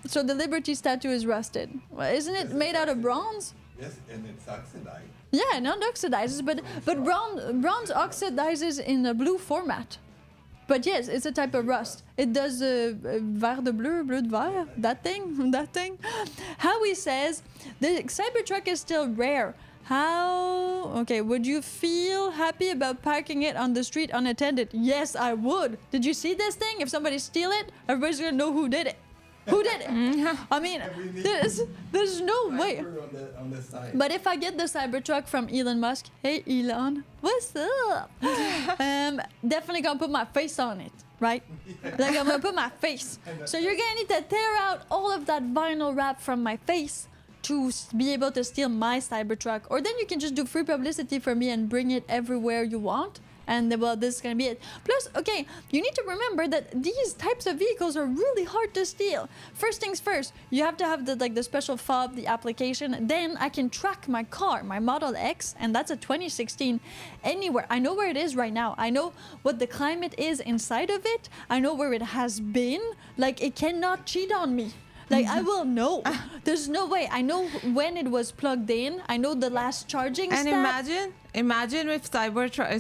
So the Liberty statue is rusted. Well, isn't it Yes, made it's out of rusted. bronze? Yes, and it's oxidized. Yeah, not oxidizes, but bronze oxidizes in a blue format. But yes, it's a type of rust. It does vert de bleu, bleu de vert, that thing. Howie says the Cybertruck is still rare. How? Okay, would you feel happy about parking it on the street unattended? Yes, I would. Did you see this thing? If somebody steal it, everybody's gonna know who did it. Who did it? I mean, there's no way. On the side. But if I get the Cybertruck from Elon Musk, hey Elon, what's up? Definitely gonna put my face on it, right? Like I'm gonna put my face. So you're gonna need to tear out all of that vinyl wrap from my face to be able to steal my Cybertruck. Or then you can just do free publicity for me and bring it everywhere you want. And well, this is gonna be it. Plus, okay, you need to remember that these types of vehicles are really hard to steal. First things first, you have to have the special fob, the application. Then I can track my car, my Model X, and that's a 2016, anywhere. I know where it is right now. I know what the climate is inside of it. I know where it has been. Like, it cannot cheat on me. Like, I will know. There's no way. I know when it was plugged in. I know the last charging And stat. imagine if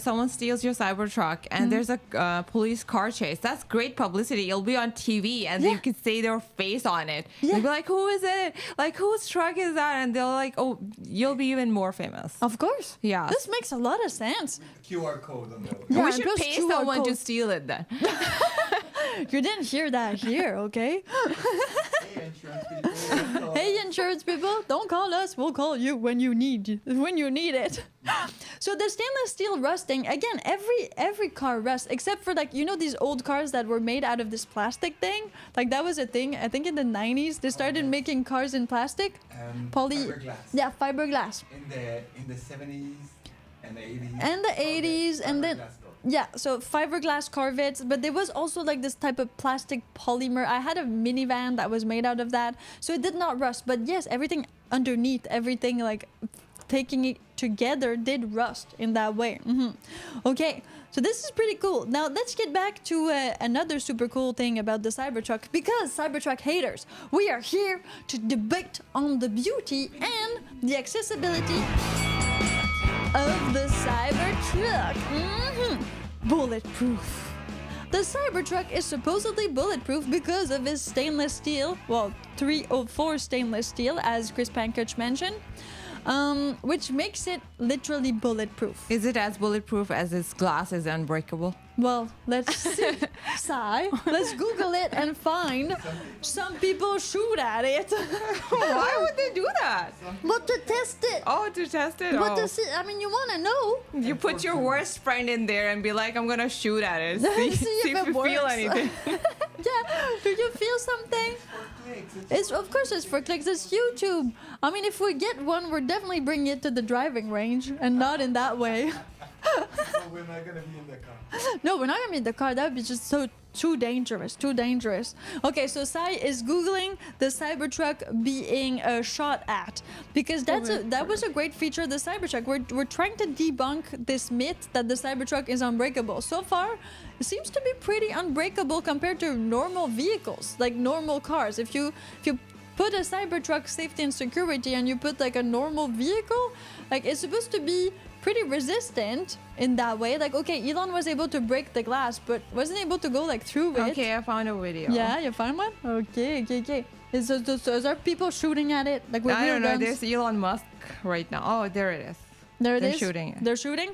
someone steals your Cybertruck and there's a police car chase. That's great publicity. It'll be on TV and you can see their face on it. Yeah. You'll be like, who is it? Like, whose truck is that? And they'll like, oh, you'll be even more famous. Of course. Yeah. This makes a lot of sense. QR code on the Yeah, we and should plus pay QR someone to code. steal it then. You didn't hear that here, okay? Hey, insurance people. Hey, insurance people, don't call us. We'll call you when you need it. So the stainless steel rusting, again, every car rusts, except for, like, you know, these old cars that were made out of this plastic thing. Like, that was a thing. I think in the 90s they started making cars in plastic. Fiberglass. Yeah, fiberglass. In the 70s and the 80s. And the 80s, and then Fiberglass door. yeah, so fiberglass Corvettes, but there was also like this type of plastic polymer. I had a minivan that was made out of that, so it did not rust. But yes, everything underneath, everything like taking it together did rust in that way. Okay, so this is pretty cool. Now let's get back to another super cool thing about the Cybertruck, because Cybertruck haters, we are here to debate on the beauty and the accessibility of the Cybertruck. Bulletproof. The Cybertruck is supposedly bulletproof because of his stainless steel, well, 304 stainless steel, as Chris Pankich mentioned, which makes it literally bulletproof. Is it as bulletproof as its glass is unbreakable? Well, let's see. Sai, let's Google it and find some people shoot at it. Why would they do that? But to test it. Oh, to test it? But Oh. to see, I mean, you want to know. You put your worst friend in there and be like, I'm gonna shoot at it. See See if it if you feel works. anything. Yeah, do you feel something? It's, of course, it's for clicks. It's YouTube. I mean, if we get one, we're definitely bringing it to the driving range, and not in that way. So we're not gonna be in the car. No, we're not gonna be in the car. That would be just so too dangerous. Too dangerous. Okay, so Sai is googling the Cybertruck being shot at, because that was a great feature of the Cybertruck. We're trying to debunk this myth that the Cybertruck is unbreakable. So far, it seems to be pretty unbreakable compared to normal vehicles, like normal cars. If you put a Cybertruck safety and security and you put like a normal vehicle, like it's supposed to be pretty resistant in that way. Like, okay, Elon was able to break the glass, but wasn't able to go like through it. Okay, I found a video. Yeah, you found one? Okay. Is there people shooting at it? Like with I real don't know. guns? There's Elon Musk right now. Oh, there it is. There it They're is? shooting it. They're shooting?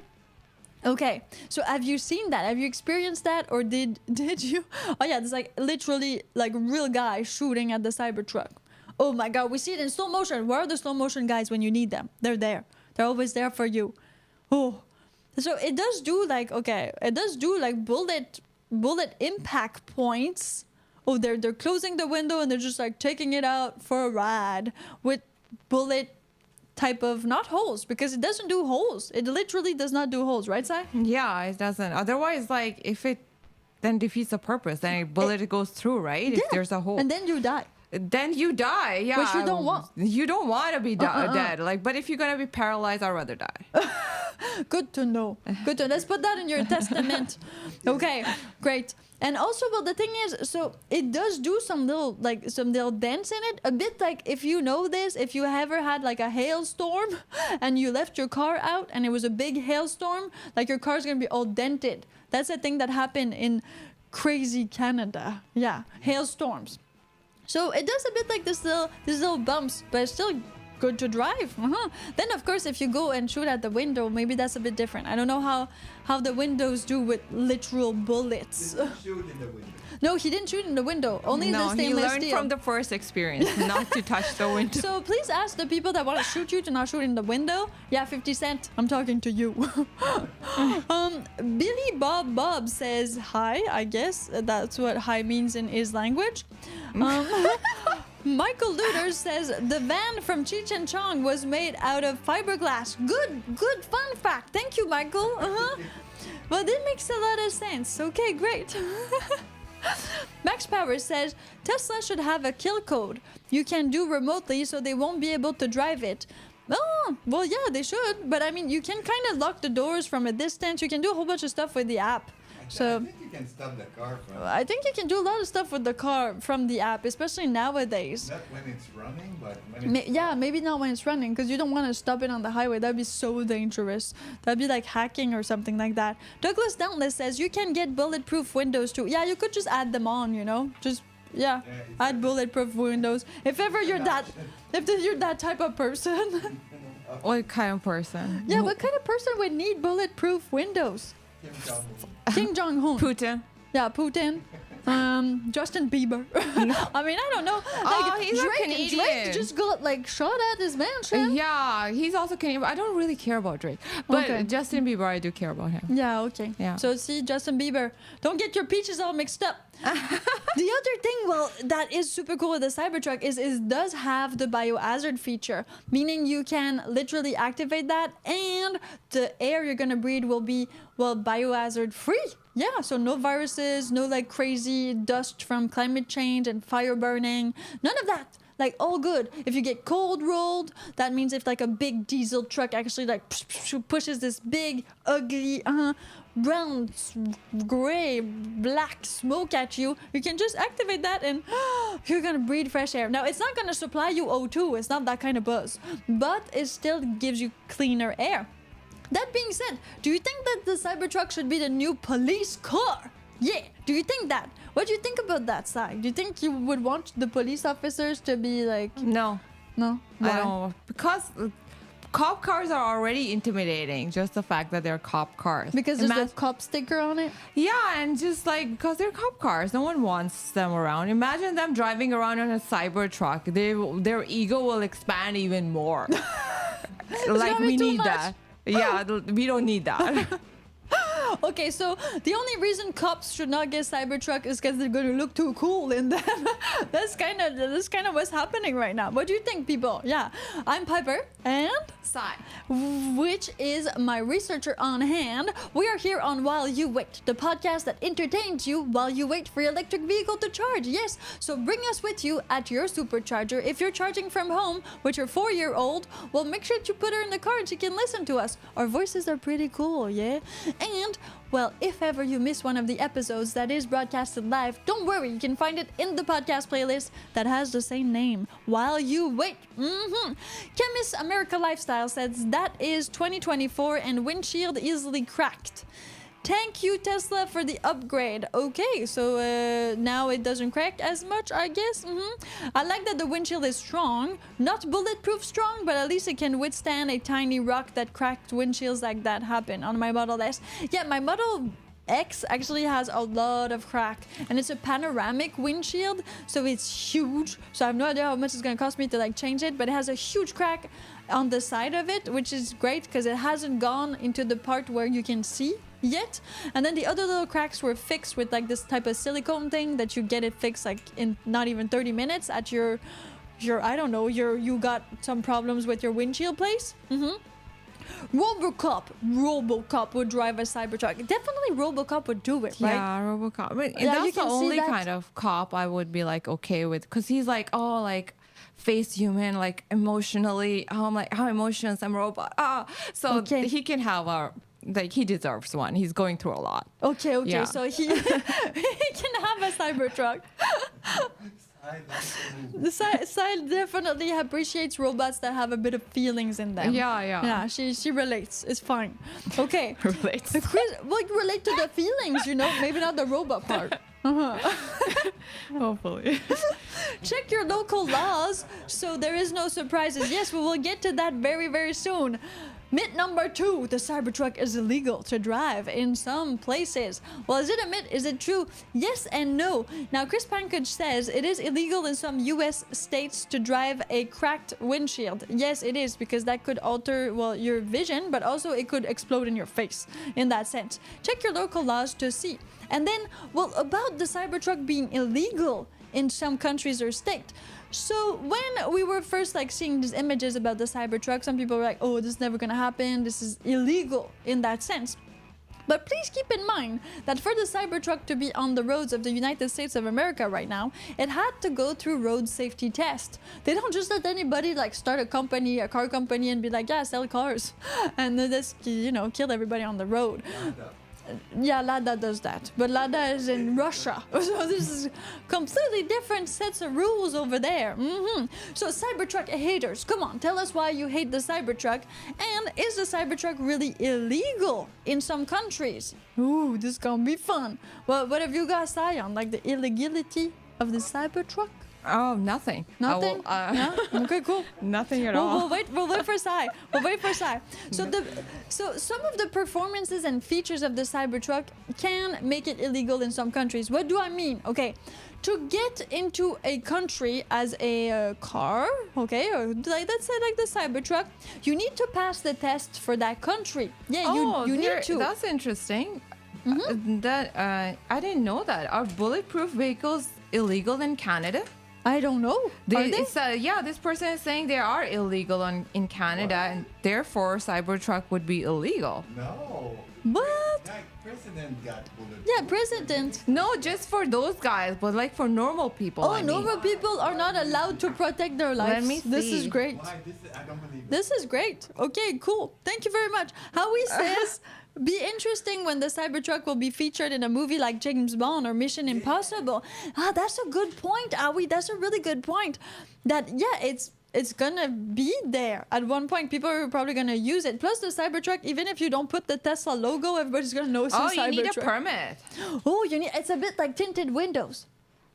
Okay, so have you seen that? Have you experienced that, or did you? Oh yeah, there's like literally like real guys shooting at the Cybertruck. Oh my god, we see it in slow motion. Where are the slow motion guys when you need them? They're there. They're always there for you. Oh, so it does do like, okay, it does do like bullet impact points. Oh, they're closing the window and they're just like taking it out for a ride with bullet type of, not holes, because it doesn't do holes. It literally does not do holes, right, Sai? Yeah, it doesn't. Otherwise, like, if it then defeats the purpose, then a bullet goes through, right? If there's a hole. And then you die. then you die. Yeah, Which you don't want. You don't want to be dead. Like, but if you're gonna be paralyzed, I'd rather die. Good to know. Good to let's put that in your testament. Okay, great. And also, well, the thing is, so it does do some little dents in it. A bit like, if you know this, if you ever had like a hailstorm and you left your car out and it was a big hailstorm, like your car's gonna be all dented. That's a thing that happened in crazy Canada. Yeah, hailstorms. So it does a bit like these little bumps, but it's still good to drive. Then of course, if you go and shoot at the window, maybe that's a bit different. I don't know how the windows do with literal bullets. Did you shoot in the window? No, he didn't shoot in the window. Only the stainless he learned steel. from the first experience not to touch the window. So please ask the people that want to shoot you to not shoot in the window. Yeah, 50 Cent, I'm talking to you. Billy Bob says hi, I guess. That's what hi means in his language. Michael Luder says the van from Cheech and Chong was made out of fiberglass. Good fun fact. Thank you, Michael. Well, that makes a lot of sense. Okay, great. Max Power says Tesla should have a kill code you can do remotely so they won't be able to drive it. Oh, well, yeah, they should. But I mean, you can kind of lock the doors from a distance. You can do a whole bunch of stuff with the app. So I think you can stop the car from. I think you can do a lot of stuff with the car from the app, especially nowadays. Not when it's running, but when it's Yeah, maybe not when it's running, because you don't want to stop it on the highway. That'd be so dangerous. That'd be like hacking or something like that. Douglas Dauntless says you can get bulletproof windows too. Yeah, you could just add them on, you know? Just, yeah, add bulletproof windows. If ever you're you're that type of person. What kind of person? Yeah, what kind of person would need bulletproof windows? Kim Jong-un. Kim Jong-un. Putin. Yeah, Putin. Justin Bieber. I mean, I don't know. Like, he's a Canadian. Drake just got like shot at his mansion. Yeah, he's also Canadian. I don't really care about Drake, but Okay. Justin Bieber, I do care about him. Yeah, okay. Yeah. So see, Justin Bieber, don't get your peaches all mixed up. The other thing, well, that is super cool with the Cybertruck is it does have the biohazard feature, meaning you can literally activate that and the air you're gonna breathe will be, well, biohazard free. Yeah, so no viruses, no like crazy dust from climate change and fire burning, none of that. Like, all good. If you get cold rolled, that means if like a big diesel truck actually like pushes this big, ugly, brown, gray, black smoke at you, you can just activate that and you're gonna breathe fresh air. Now, it's not gonna supply you O2, it's not that kind of buzz, but it still gives you cleaner air. That being said, do you think that the Cybertruck should be the new police car? Yeah, do you think that? What do you think about that, Sai? Do you think you would want the police officers to be like... No, No? Why? I don't. Because cop cars are already intimidating. Just the fact that they're cop cars. Because there's a cop sticker on it? Yeah, and just like because they're cop cars, no one wants them around. Imagine them driving around on a Cybertruck. Their ego will expand even more. Like, we need that. Yeah, we don't need that. Okay, so the only reason cops should not get Cybertruck is because they're going to look too cool in them. That's kind of what's happening right now. What do you think, people? Yeah, I'm Piper and Sai, which is my researcher on hand. We are here on While You Wait, the podcast that entertains you while you wait for your electric vehicle to charge. Yes, so bring us with you at your supercharger. If you're charging from home with your 4-year-old, well, make sure to put her in the car and she can listen to us. Our voices are pretty cool, yeah? And well, if ever you miss one of the episodes that is broadcasted live, don't worry, you can find it in the podcast playlist that has the same name, While You Wait. Chemist America Lifestyle says that is 2024 and windshield easily cracked. Thank you, Tesla, for the upgrade. Okay, so now it doesn't crack as much, I guess. I like that the windshield is strong. Not bulletproof strong, but at least it can withstand a tiny rock that cracked windshields like that happen on my Model S. Yeah, my Model X actually has a lot of crack, and it's a panoramic windshield, so it's huge. So I have no idea how much it's going to cost me to like change it, but it has a huge crack on the side of it, which is great because it hasn't gone into the part where you can see yet. And then the other little cracks were fixed with like this type of silicone thing that you get it fixed like in not even 30 minutes at your I don't know, you got some problems with your windshield place. RoboCop would drive a Cybertruck. Definitely RoboCop would do it, right? Yeah, RoboCop. But Yeah, you that's the can see only that. kind of cop I would be like okay with, because he's like, oh, like face human, like emotionally. I'm like, how emotions? I'm a robot. So Okay. he can have a like he deserves one. He's going through a lot. Okay, Yeah. so he he can have a Cybertruck. I like the movie. The side definitely appreciates robots that have a bit of feelings in them. Yeah. Yeah, she relates. It's fine. Okay. Relates. Chris, like relate to the feelings, you know, maybe not the robot part. Hopefully. Check your local laws so there is no surprises. Yes, we will get to that very, very soon. Myth number 2, the Cybertruck is illegal to drive in some places. Well, is it a myth? Is it true? Yes and no. Now, Chris Pankage says it is illegal in some US states to drive a cracked windshield. Yes, it is, because that could alter, well, your vision, but also it could explode in your face in that sense. Check your local laws to see. And then, well, about the Cybertruck being illegal in some countries or state. So when we were first like seeing these images about the Cybertruck, some people were like, oh, this is never gonna happen. This is illegal in that sense. But please keep in mind that for the Cybertruck to be on the roads of the United States of America right now, it had to go through road safety test. They don't just let anybody like start a company, a car company, and be like, yeah, sell cars, and then just, you know, kill everybody on the road. Yeah, Lada does that, but Lada is in Russia, so this is completely different sets of rules over there. So Cybertruck haters, come on, tell us why you hate the Cybertruck, and is the Cybertruck really illegal in some countries? Ooh, this gonna be fun. Well, what have you guys say on like the illegality of the Cybertruck? Oh, nothing. Nothing? No? Okay, cool. Nothing at We'll all. we'll wait for Sai. We'll wait for Sai. So some of the performances and features of the Cybertruck can make it illegal in some countries. What do I mean? Okay, to get into a country as a car, okay, or like, let's say like the Cybertruck, you need to pass the test for that country. Yeah, you need to. That's interesting. I didn't know that. Are bulletproof vehicles illegal in Canada? I don't know. Are they? This person is saying they are illegal in Canada, and therefore Cybertruck would be illegal. No. What? Like, president got bulletproof. Yeah, president. No, just for those guys, but like for normal people. Oh, I mean. normal people are not allowed to protect their lives. me This is see. great. Why? I don't believe it. This is great. Okay, cool. Thank you very much. Howie says, be interesting when the Cybertruck will be featured in a movie like James Bond or Mission Impossible. Ah, that's a good point, Howie. That's a really good point. That, yeah, it's gonna be there at one point. People are probably gonna use it. Plus, the Cybertruck, even if you don't put the Tesla logo, everybody's gonna know it's a Cybertruck. Oh, you need a permit. Oh, it's a bit like tinted windows.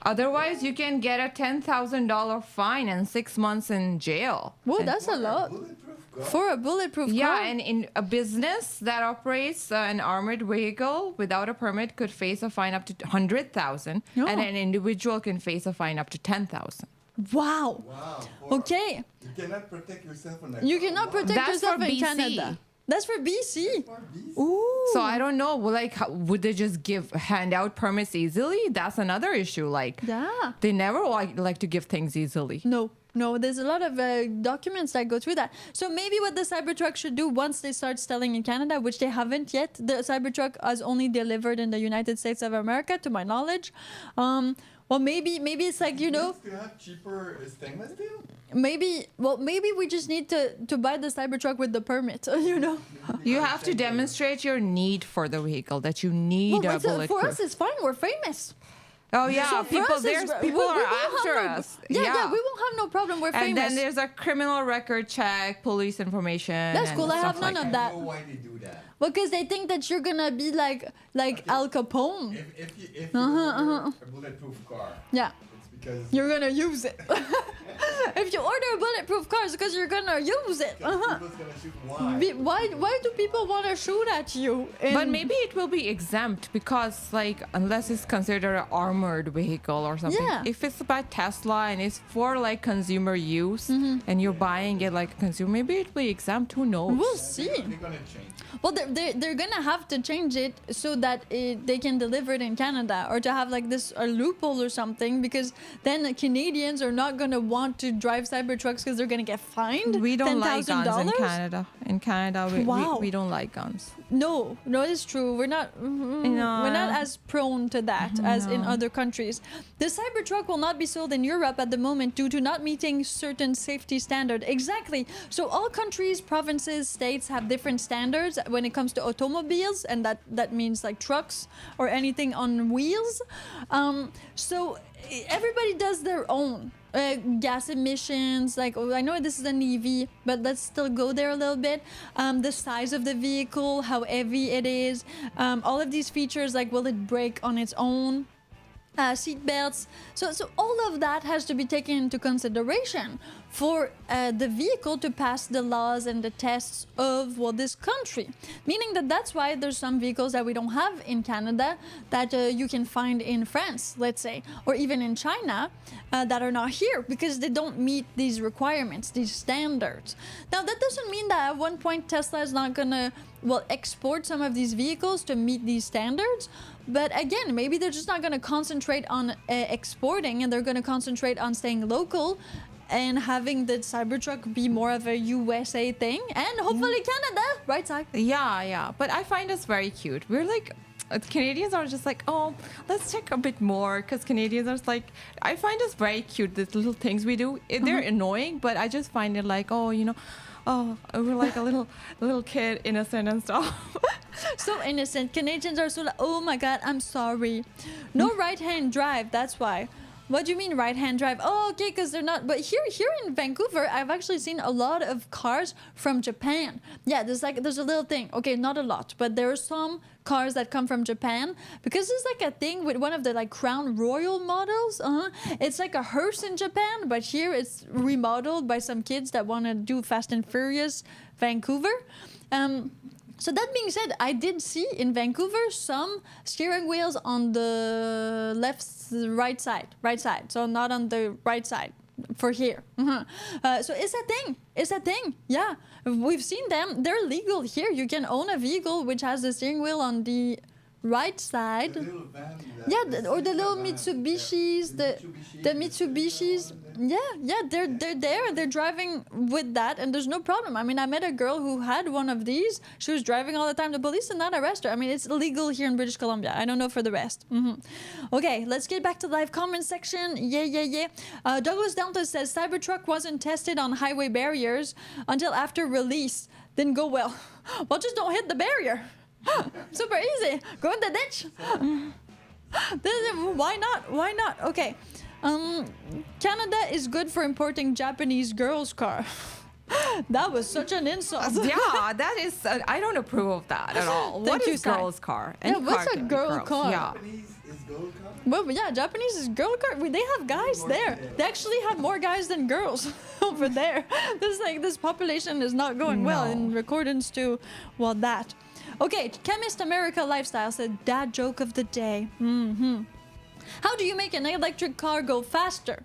Otherwise, you can get a $10,000 fine and 6 months in jail. Whoa, that's a lot. Bulletproof car? For a bulletproof car. Yeah, and in a business that operates an armored vehicle without a permit could face a fine up to $100,000, Yeah. and an individual can face a fine up to $10,000. Wow. Wow. Okay. You cannot protect yourself on that You car. cannot Why? protect That's yourself for in BC. Canada. That's for BC. For these? Ooh. So I don't know, like, would they just hand out permits easily? That's another issue. Like, Yeah. they never like to give things easily. No, there's a lot of documents that go through that. So maybe what the Cybertruck should do once they start selling in Canada, which they haven't yet, the Cybertruck has only delivered in the United States of America, to my knowledge. Well, maybe it's like, you know, Do you have cheaper stainless steel? maybe we just need to buy the Cybertruck with the permit, you know. You have to demonstrate your need for the vehicle, that you need Well, a bulletproof. for us, it's fine. We're famous. Oh yeah, So for people us, there's it's- people we are won't have after no- us. Yeah, we won't have no problem. We're And famous. then there's a criminal record check, police information. That's and cool. I have stuff none like of that. that. I know why they do that. Because they think that you're gonna be like Al Capone. If you order a bulletproof car, Yeah, it's because you're gonna use it. If you order a bulletproof car, it's because you're gonna use it. people's gonna shoot. Why? Why do people want to shoot at you? But maybe it will be exempt because, like, unless it's considered an armored vehicle or something. Yeah. If it's by Tesla and it's for like consumer use and you're buying it like a consumer, maybe it'll be exempt. Who knows? we'll see. They're gonna change. Well, they're gonna have to change it so that they can deliver it in Canada, or to have like this a loophole or something, because then Canadians are not gonna want to drive Cybertrucks because they're gonna get fined. We don't like guns in $10,000? Canada. In Canada, Wow. we don't like guns. No, it's true. We're not. We're not as prone to that as in other countries. The Cybertruck will not be sold in Europe at the moment due to not meeting certain safety standard. Exactly. So all countries, provinces, states have different standards when it comes to automobiles, and that means like trucks or anything on wheels. So everybody does their own. Gas emissions, like I know this is an EV, but let's still go there a little bit. The size of the vehicle, how heavy it is, all of these features, like will it brake on its own, seat belts. So all of that has to be taken into consideration for the vehicle to pass the laws and the tests of this country. Meaning that's why there's some vehicles that we don't have in Canada that you can find in France, let's say, or even in China that are not here because they don't meet these requirements, these standards. Now that doesn't mean that at one point Tesla is not gonna export some of these vehicles to meet these standards. But again, maybe they're just not going to concentrate on exporting, and they're going to concentrate on staying local and having the Cybertruck be more of a USA thing, and hopefully Canada, right side. Yeah. But I find us very cute. We're like, Canadians are just like, oh, let's check a bit more, because Canadians are like, I find us very cute, these little things we do. They're annoying, but I just find it like, oh, we're like a little kid, innocent and stuff. So innocent. Canadians are so like, oh my god, I'm sorry. No right-hand drive, that's why. What do you mean right-hand drive? Oh, okay, because they're not. But here in Vancouver, I've actually seen a lot of cars from Japan. Yeah, there's a little thing. Okay, not a lot, but there are some cars that come from Japan because there's like a thing with one of the like Crown Royal models. It's like a hearse in Japan, but here it's remodeled by some kids that want to do Fast and Furious Vancouver. So that being said, I did see in Vancouver some steering wheels on the right side, so not on the right side for here. So it's a thing. Yeah, we've seen them. They're legal here. You can own a vehicle which has the steering wheel on the right side. The little van Or the little Mitsubishis, the Mitsubishis. Yeah, they're there. They're driving with that, and there's no problem. I mean, I met a girl who had one of these. She was driving all the time. The police did not arrest her. I mean, it's illegal here in British Columbia. I don't know for the rest. Okay, let's get back to the live comment section. Yeah. Douglas Delta says Cybertruck wasn't tested on highway barriers until after release. Didn't go well. Well, just don't hit the barrier. Super easy. Go in the ditch. Why not? Okay. Canada is good for importing Japanese girls' car. That was such an insult. Yeah, that is. I don't approve of that at all. What is girl's car? What's a girl car? Yeah. Japanese is girl car? Well, yeah, Japanese is girl car. They have guys there. They actually have more guys than girls over there. This population is not going well in accordance to that. Okay, Chemist America Lifestyle said dad joke of the day. How do you make an electric car go faster?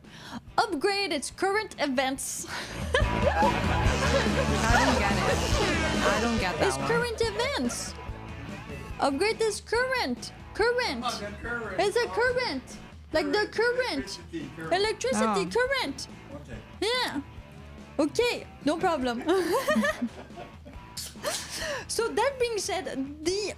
Upgrade its current events. I don't get that It's one. current events. Upgrade this current. Current. Oh, the current. It's a current. Like the current. Electricity Oh. current. Okay. Yeah. Okay, no problem. So that being said, the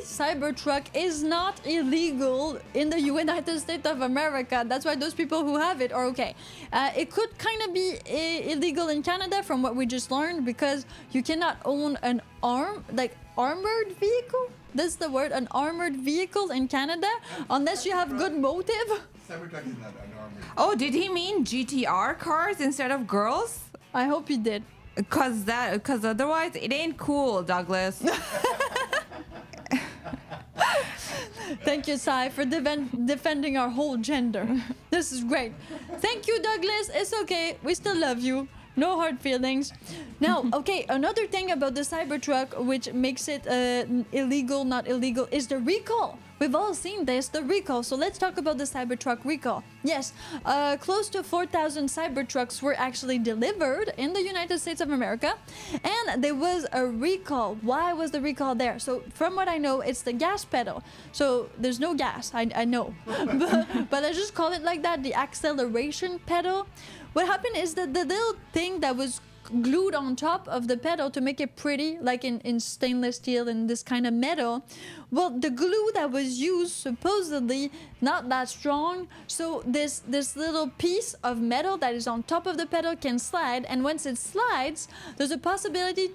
Cybertruck is not illegal in the United States of America. That's why those people who have it are okay. It could kind of be illegal in Canada from what we just learned, because you cannot own an armored vehicle. That's the word, an armored vehicle in Canada, unless you have good motive. Cybertruck is not an armored. Oh, did he mean GTR cars instead of girls? I hope you did. Because otherwise it ain't cool, Douglas. Thank you, Sai, for defending our whole gender. This is great. Thank you, Douglas. It's okay. We still love you. No hard feelings. Now, okay, another thing about the Cybertruck which makes it not illegal is the recall. We've all seen this, the recall. So let's talk about the Cybertruck recall. Yes, close to 4,000 Cybertrucks were actually delivered in the United States of America, and there was a recall. Why was the recall there? So from what I know, it's the gas pedal. So there's no gas, I know, but I just call it like that, the acceleration pedal, what happened is that the little thing that was glued on top of the pedal to make it pretty, like in stainless steel and this kind of metal, well, the glue that was used supposedly not that strong, so this little piece of metal that is on top of the pedal can slide, and once it slides, there's a possibility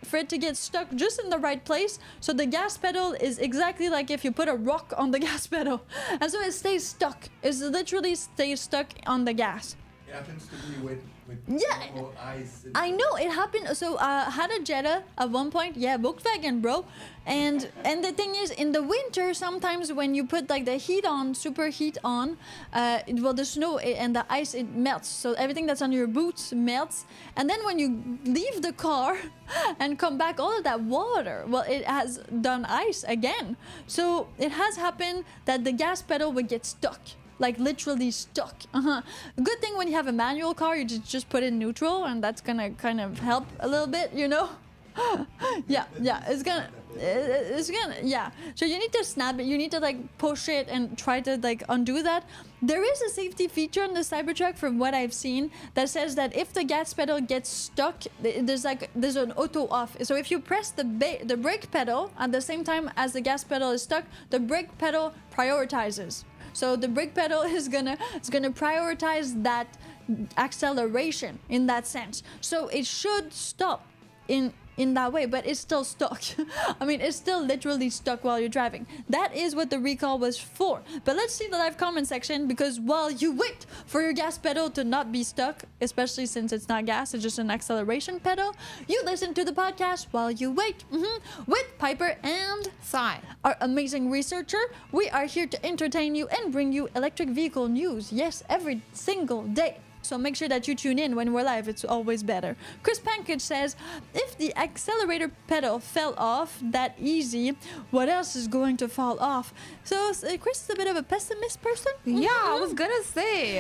for it to get stuck just in the right place, so the gas pedal is exactly like if you put a rock on the gas pedal, and so it stays stuck. It literally stays stuck on the gas. It happens to be with Yeah, normal ice. I know it happened. So had a Jetta at one point. Yeah, Volkswagen, bro. And the thing is, in the winter, sometimes when you put like the heat on, super heat on, well, the snow and the ice, it melts. So everything that's on your boots melts. And then when you leave the car and come back, all of that water, well, it has done ice again. So it has happened that the gas pedal would get stuck. Like literally stuck. Good thing when you have a manual car, you just put it in neutral, and that's gonna kind of help a little bit, you know. yeah, it's gonna, yeah. So you need to snap it. You need to like push it and try to like undo that. There is a safety feature on the Cybertruck, from what I've seen, that says that if the gas pedal gets stuck, there's an auto off. So if you press the brake pedal at the same time as the gas pedal is stuck, the brake pedal prioritizes. So the brake pedal is gonna prioritize that acceleration in that sense. So it should stop in that way, but it's still stuck. I mean, it's still literally stuck while you're driving. That is what the recall was for. But let's see the live comment section, because while you wait for your gas pedal to not be stuck, especially since it's not gas, it's just an acceleration pedal, you listen to the podcast while you wait with Piper and Sai, our amazing researcher. We are here to entertain you and bring you electric vehicle news. Yes, every single day. So make sure that you tune in when we're live. It's always better. Chris Pankage says, if the accelerator pedal fell off that easy, what else is going to fall off? So Chris is a bit of a pessimist person. Yeah, I was gonna say.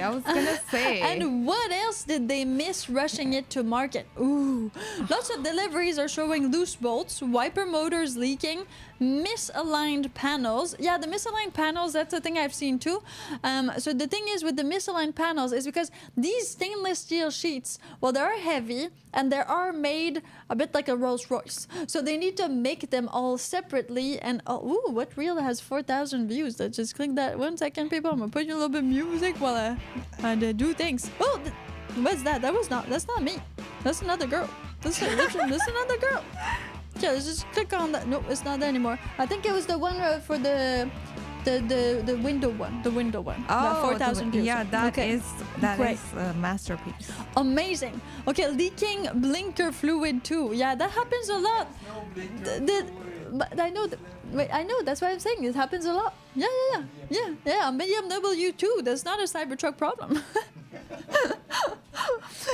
And what else did they miss rushing it to market? Ooh, lots of deliveries are showing loose bolts, wiper motors leaking, misaligned panels. Yeah, the misaligned panels, that's a thing I've seen too. So the thing is with the misaligned panels is because these stainless steel sheets, well, they are heavy and they are made a bit like a Rolls Royce. So they need to make them all separately. And ooh, what reel has 4,000 views? Let's just click that 1 second, people. I'm gonna put you a little bit of music while I do things. Oh, what's that? That's not me. That's another girl. That's another girl. Yeah, let's just click on that. No, it's not there anymore. I think it was the one for the window one. The window one. Oh, 4,000 views. Yeah, that is Great. a masterpiece. Amazing. Okay, leaking blinker fluid too. Yeah, that happens a lot. But I know. Wait, I know. That's why I'm saying it happens a lot. Yeah. BMW2. That's not a Cybertruck problem.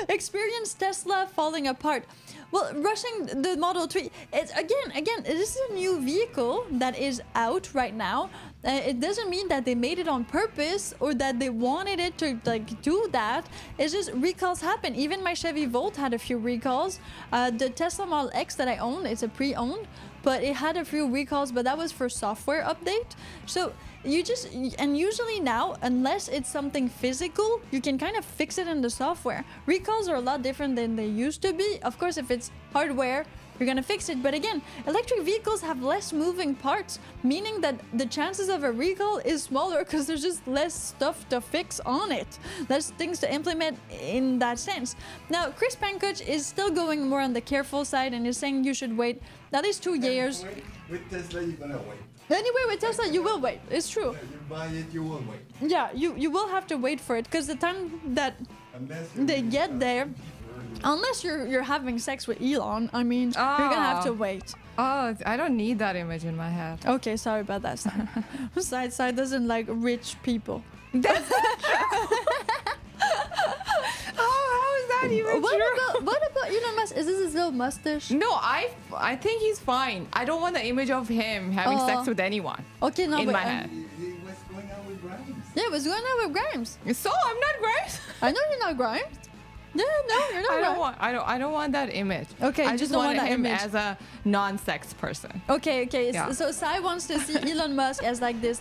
Experienced Tesla falling apart. Well, rushing the Model 3, it's again, this is a new vehicle that is out right now. It doesn't mean that they made it on purpose or that they wanted it to like do that. It's just recalls happen. Even my Chevy Volt had a few recalls. The Tesla Model X that I own, it's a pre-owned, but it had a few recalls, but that was for software update. So usually now, unless it's something physical, you can kind of fix it in the software. Recalls are a lot different than they used to be. Of course, if it's hardware, you're gonna fix it. But again, electric vehicles have less moving parts, meaning that the chances of a recall is smaller because there's just less stuff to fix on it. Less things to implement in that sense. Now, Chris Pankage is still going more on the careful side and is saying you should wait at least 2 years. With Tesla, you're gonna wait. Anyway, with Tesla, you will wait. It's true. You buy it, you will wait. Yeah, you will have to wait for it because the time that they get there, unless you're having sex with Elon, I mean, you're gonna have to wait. Oh, I don't need that image in my head. Okay, sorry about that. Side doesn't like rich people. How is that even true? What about Elon Musk? Is this his little mustache? No, I think he's fine. I don't want the image of him having sex with anyone. Okay, no, in but my head. He was going out with Grimes. Yeah, what's going on with Grimes? So I'm not Grimes. I know you're not Grimes. Yeah, no, you're not. I don't want that image. Okay, I you just don't want want that him image. as a non-sex person. Okay. Yeah. So Sai wants to see Elon Musk as like this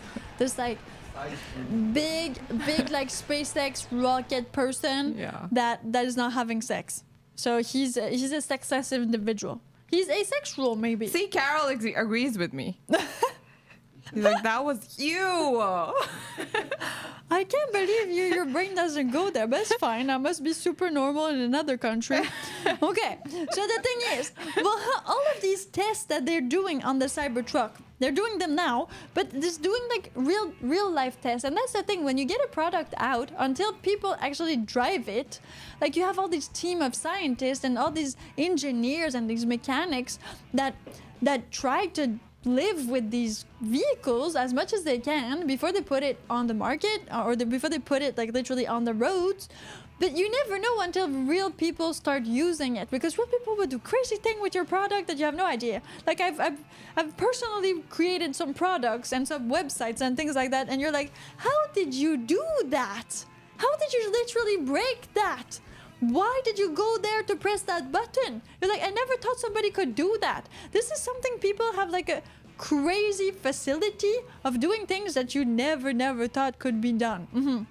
like ice cream. big like SpaceX rocket person Yeah. that is not having sex. So he's a sexless individual. He's asexual, maybe. See, Carol agrees with me. He's like, that was you. I can't believe your brain doesn't go there, but it's fine. I must be super normal in another country. Okay, so the thing is, well, all of these tests that they're doing on the Cybertruck, they're doing them now, but just doing like real life tests. And that's the thing, when you get a product out, until people actually drive it, like you have all this team of scientists and all these engineers and these mechanics that try to live with these vehicles as much as they can before they put it on the market or before they put it like literally on the roads. But you never know until real people start using it, because real people will do crazy thing with your product that you have no idea. Like I've personally created some products and some websites and things like that, and you're like, how did you do that? How did you literally break that? Why did you go there to press that button? You're like, I never thought somebody could do that. This is something people have like a crazy facility of doing things that you never thought could be done.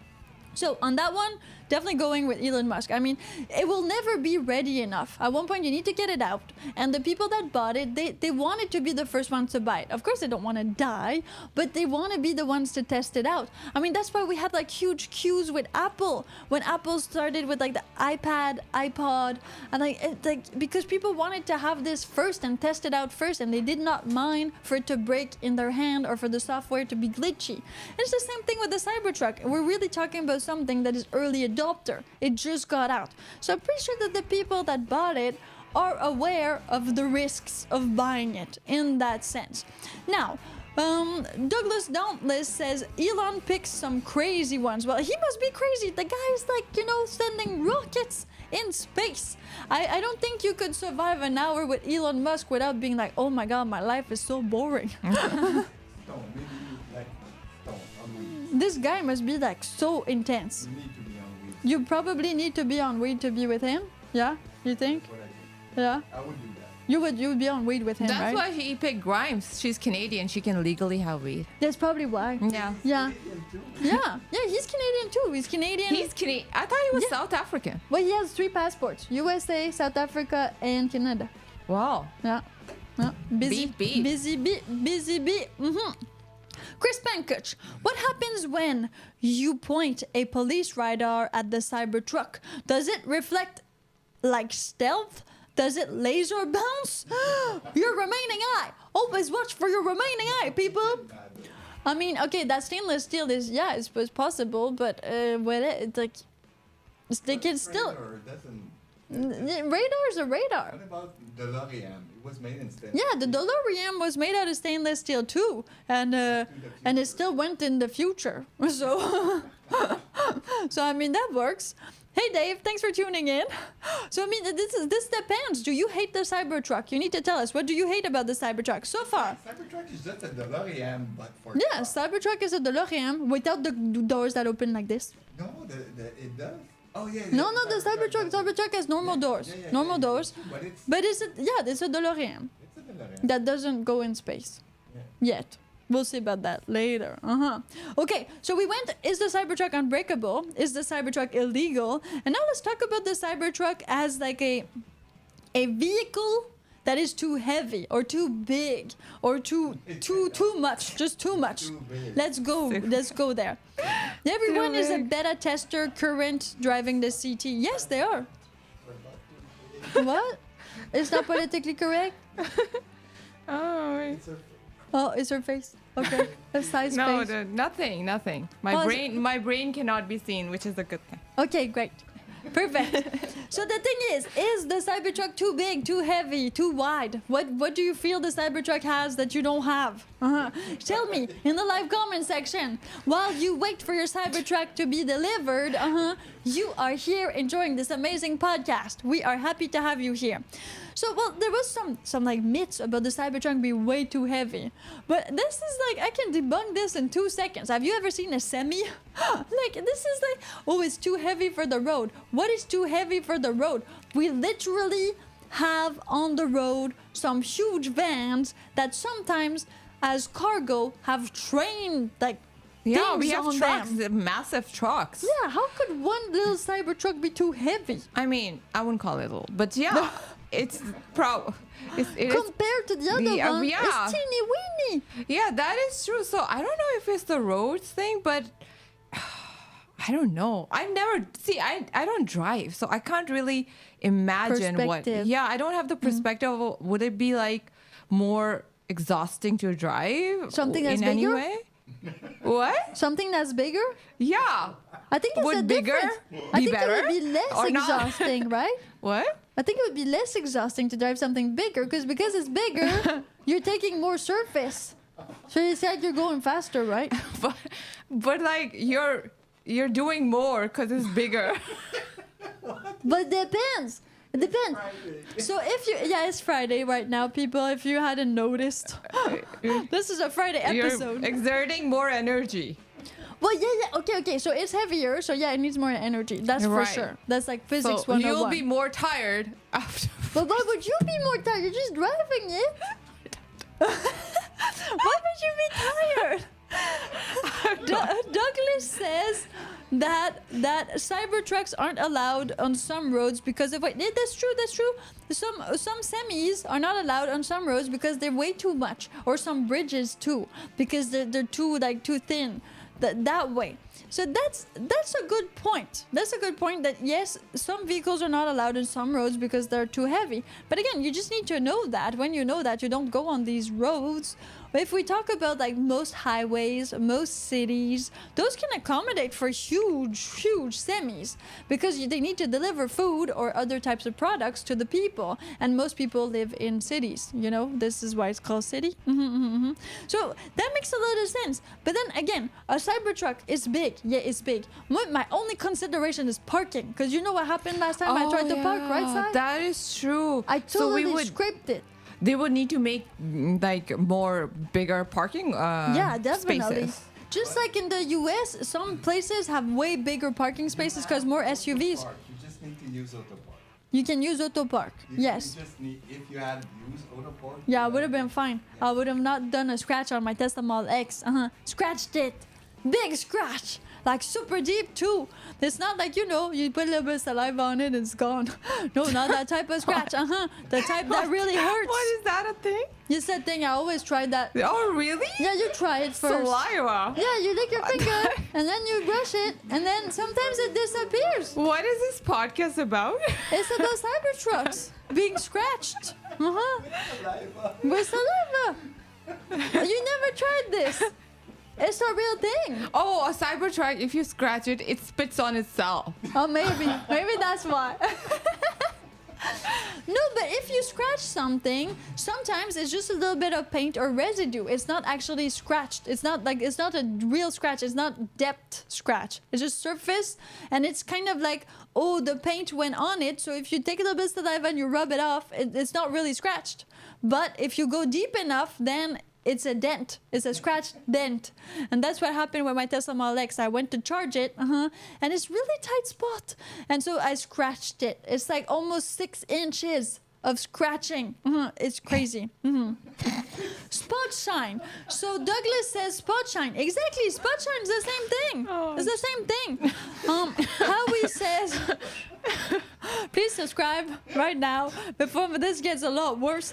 So on that one, definitely going with Elon Musk. I mean, it will never be ready enough. At one point, you need to get it out. And the people that bought it, they wanted to be the first ones to buy it. Of course, they don't want to die, but they want to be the ones to test it out. I mean, that's why we had like huge queues with Apple. When Apple started with like the iPad, iPod, and like because people wanted to have this first and test it out first, and they did not mind for it to break in their hand or for the software to be glitchy. It's the same thing with the Cybertruck. We're really talking about something that is early adopter. It just got out. So I'm pretty sure that the people that bought it are aware of the risks of buying it in that sense. Now, Douglas Dauntless says Elon picks some crazy ones. Well, he must be crazy. The guy is like, sending rockets in space. I don't think you could survive an hour with Elon Musk without being like, oh my god, my life is so boring. This guy must be like so intense. You need to be on weed. You probably need to be on weed to be with him. Yeah, you think? What I do. Yeah, I would do that. you would be on weed with him, That's right? why he picked Grimes. She's Canadian. She can legally have weed. That's probably why. Yeah. Yeah, Canadian too. yeah, he's Canadian too. He's Canadian. He's Canadian. I thought he was Yeah. South African. Well, he has 3 passports: USA, South Africa, and Canada. Wow. Yeah. Yeah. Busy Beep, beep. busy bee, busy bee. Chris Pankich, what happens when you point a police radar at the Cybertruck? Does it reflect like stealth? Does it laser bounce? Your remaining eye. Always watch for your remaining eye, people. I mean, okay, that stainless steel is, yeah, it's possible, but with it, it's like, they can still. Radar doesn't. Radar is a radar. What about the DeLorean? It was made in stainless. Yeah, the DeLorean was made out of stainless steel too, and it still went in the future. So, so I mean that works. Hey Dave, thanks for tuning in. So I mean this depends. Do you hate the Cybertruck? You need to tell us, what do you hate about the Cybertruck so far? Cybertruck is just a DeLorean, but for Yeah, cars. Cybertruck is a DeLorean without the doors that open like this. No, it does. Oh yeah. No, the Cybertruck has normal doors, normal doors. But it's It's a DeLorean it's a DeLorean. that doesn't go in space yet. We'll see about that later. Okay, so we went, is the Cybertruck unbreakable? Is the Cybertruck illegal? And now let's talk about the Cybertruck as like a vehicle that is too heavy or too big or too much, just too much. Too big. Let's go there. Everyone is a beta tester current driving the CT. Yes, they are. What? It's not politically correct? Oh. It's a Oh, it's her face. Okay. A size No, face. nothing. My Oh, my brain cannot be seen, which is a good thing. Okay, great. Perfect. So the thing is the Cybertruck too big, too heavy, too wide? What do you feel the Cybertruck has that you don't have? Tell me in the live comment section. While you wait for your Cybertruck to be delivered, you are here enjoying this amazing podcast. We are happy to have you here. So, well, there was some like myths about the Cybertruck being way too heavy, but this is like, I can debunk this in 2 seconds. Have you ever seen a semi? Like, this is like, oh, it's too heavy for the road. What is too heavy for the road? We literally have on the road some huge vans that sometimes as cargo have train like Yeah, we things have on trucks, them. massive trucks. Yeah, how could one little Cybertruck be too heavy I mean, I wouldn't call it little, but yeah, it's it is, compared to the other one? yeah. It's teeny weeny. yeah, that is true. So I don't know if it's the roads thing, but I don't know. I don't drive, so I can't really imagine what. Perspective. Yeah, I don't have the perspective. Of, would it be like more exhausting to drive? Something that's in any bigger? way? What? Something that's bigger? Yeah. I think it's a Would bigger difference. I be think better it would be less or not? exhausting, right? What? I think it would be less exhausting to drive something bigger because it's bigger, you're taking more surface. So it's like you're going faster, right? But like you're doing more because it's bigger. But it depends. It depends. So if you, yeah, it's Friday right now, people. If you hadn't noticed, this is a Friday episode. You're exerting more energy. Well, yeah. Okay. So it's heavier. So yeah, it needs more energy. That's for Right. sure. That's like physics So 101. you'll be more tired after. But why would you be more tired? You're just driving it. Why would you be tired? Douglas says that Cybertrucks aren't allowed on some roads because of that's true. Some semis are not allowed on some roads because they weigh too much, or some bridges too because they're too thin. That way. So that's a good point. That's a good point that yes, some vehicles are not allowed on some roads because they're too heavy. But again, you just need to know that. When you know that, you don't go on these roads. But if we talk about like most highways, most cities, those can accommodate for huge semis because they need to deliver food or other types of products to the people. And most people live in cities. You know, this is why it's called city. So that makes a lot of sense. But then again, a Cybertruck is big. Yeah, it's big. My only consideration is parking because you know what happened last time I tried to park, right, Sai? That is true. I totally scraped it. They would need to make like more bigger parking Yeah, definitely. spaces. Just like in the US, some places have way bigger parking spaces because more SUVs. You just need to use Autopark. You can use Autopark. Yes. You just need, if you had used Autopark. Yeah, it would have been fine. I would have not done a scratch on my Tesla Model X. Scratched it. Big scratch. Like super deep too. It's not like, you know, you put a little bit of saliva on it and it's gone. No, not that type of scratch. The type that really hurts. What is that a thing? It's that thing. I always tried that. Oh, really? Yeah, you try it first. Saliva. Yeah, you lick your finger and then you brush it and then sometimes it disappears. What is this podcast about? It's about Cybertrucks being scratched. With saliva. You never tried this. It's a real thing. Oh, a Cybertruck, if you scratch it, it spits on itself. Oh, maybe that's why. No, but if you scratch something, sometimes it's just a little bit of paint or residue. It's not actually scratched. It's not a real scratch. It's not depth scratch. It's just surface, and it's kind of like, oh, the paint went on it. So if you take a little bit of saliva and you rub it off, it's not really scratched. But if you go deep enough, then it's a dent. It's a scratched dent. And that's what happened with my Tesla Model X. I went to charge it, and it's really tight spot. And so I scratched it. It's like almost 6 inches of scratching. It's crazy. Spot shine. So Douglas says spot shine. Exactly. Spot shine is the same thing. It's the same thing. Howie says... Please subscribe right now before this gets a lot worse.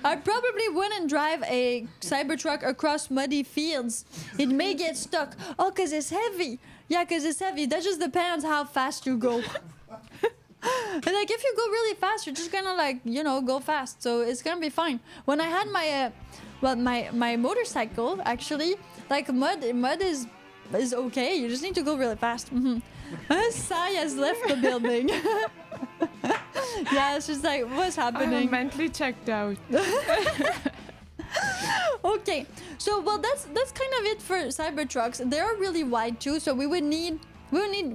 I probably wouldn't drive a Cybertruck across muddy fields. It may get stuck. Oh, because it's heavy. Yeah, because it's heavy. That just depends how fast you go. And like if you go really fast, you're just gonna like, you know, go fast. So it's gonna be fine. When I had my my motorcycle, actually, like mud is okay. You just need to go really fast. Sai has left the building. Yeah, it's just like, what's happening? I'm mentally checked out. Okay, so well, that's kind of it for Cybertrucks. They are really wide too, so we would need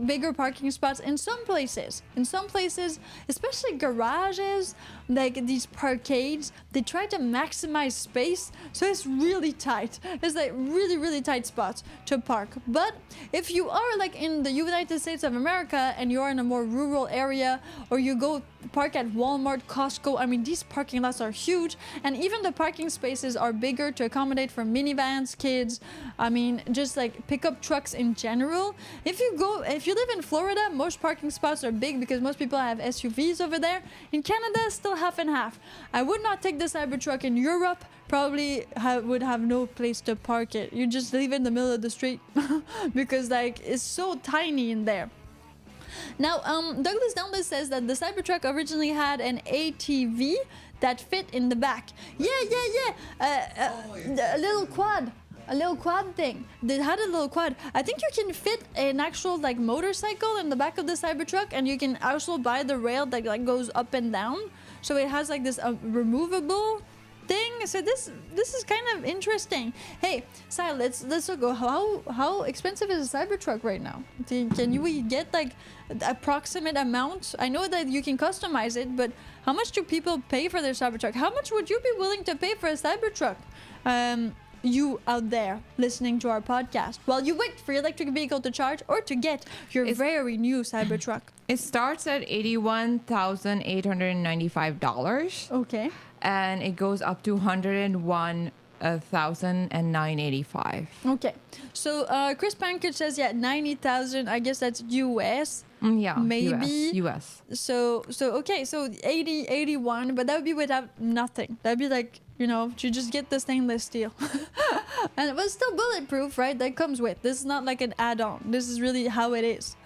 bigger parking spots in some places. In some places, especially garages, like these parkades, they try to maximize space, so it's really tight. It's like really tight spots to park. But if you are like in the United States of America and you're in a more rural area, or you go park at Walmart, Costco. I mean, these parking lots are huge, and even the parking spaces are bigger to accommodate for minivans, kids. I mean, just like pickup trucks in general. If you live in Florida, most parking spots are big because most people have SUVs over there. In Canada, it's still half and half. I would not take the Cybertruck in Europe. Probably would have no place to park it. You just leave it in the middle of the street because like it's so tiny in there. Now, Douglas Downless says that the Cybertruck originally had an ATV that fit in the back. A little quad thing. They had a little quad. I think you can fit an actual like motorcycle in the back of the Cybertruck, and you can also buy the rail that like goes up and down. So it has like this removable thing. So this is kind of interesting. Hey, Sai, let's go. How expensive is a Cybertruck right now? Can we get like approximate amount? I know that you can customize it, but how much do people pay for their Cybertruck? How much would you be willing to pay for a Cybertruck? You out there listening to our podcast, while you wait for your electric vehicle to charge or to get your very new Cybertruck. It starts at $81,895. Okay. And it goes up to $101,985. Okay. So Chris Pankage says 90,000. I guess that's US. Yeah. Maybe US. So okay. So 80, 81, but that would be without nothing. That'd be like, you know, you just get the stainless steel. And it was still bulletproof, right? That comes with. This is not like an add-on. This is really how it is.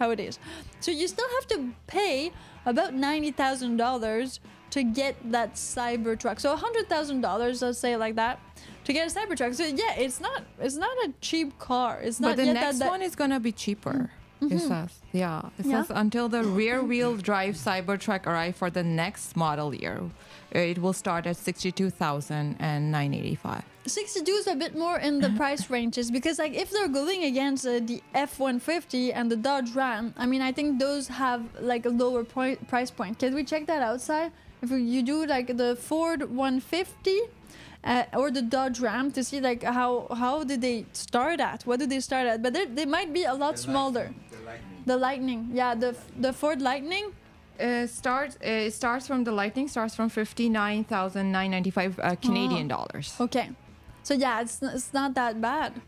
So you still have to pay about $90,000 to get that Cybertruck. So $100,000, let's say like that, to get a Cybertruck. So yeah, it's not a cheap car. It's not. But the next one is gonna be cheaper. It says, It says until the rear-wheel drive Cybertruck arrive for the next model year, it will start at $62,985. 62 is a bit more in the price ranges because like if they're going against the F-150 and the Dodge Ram, I mean, I think those have like a lower price point. Can we check that outside? If you do like the Ford 150 or the Dodge Ram to see like how did they start at? What do they start at? But they might be a lot smaller. The Lightning. Yeah, the Ford Lightning. Starts from the Lightning starts from 59,995 Canadian dollars. Okay, so yeah, it's not that bad.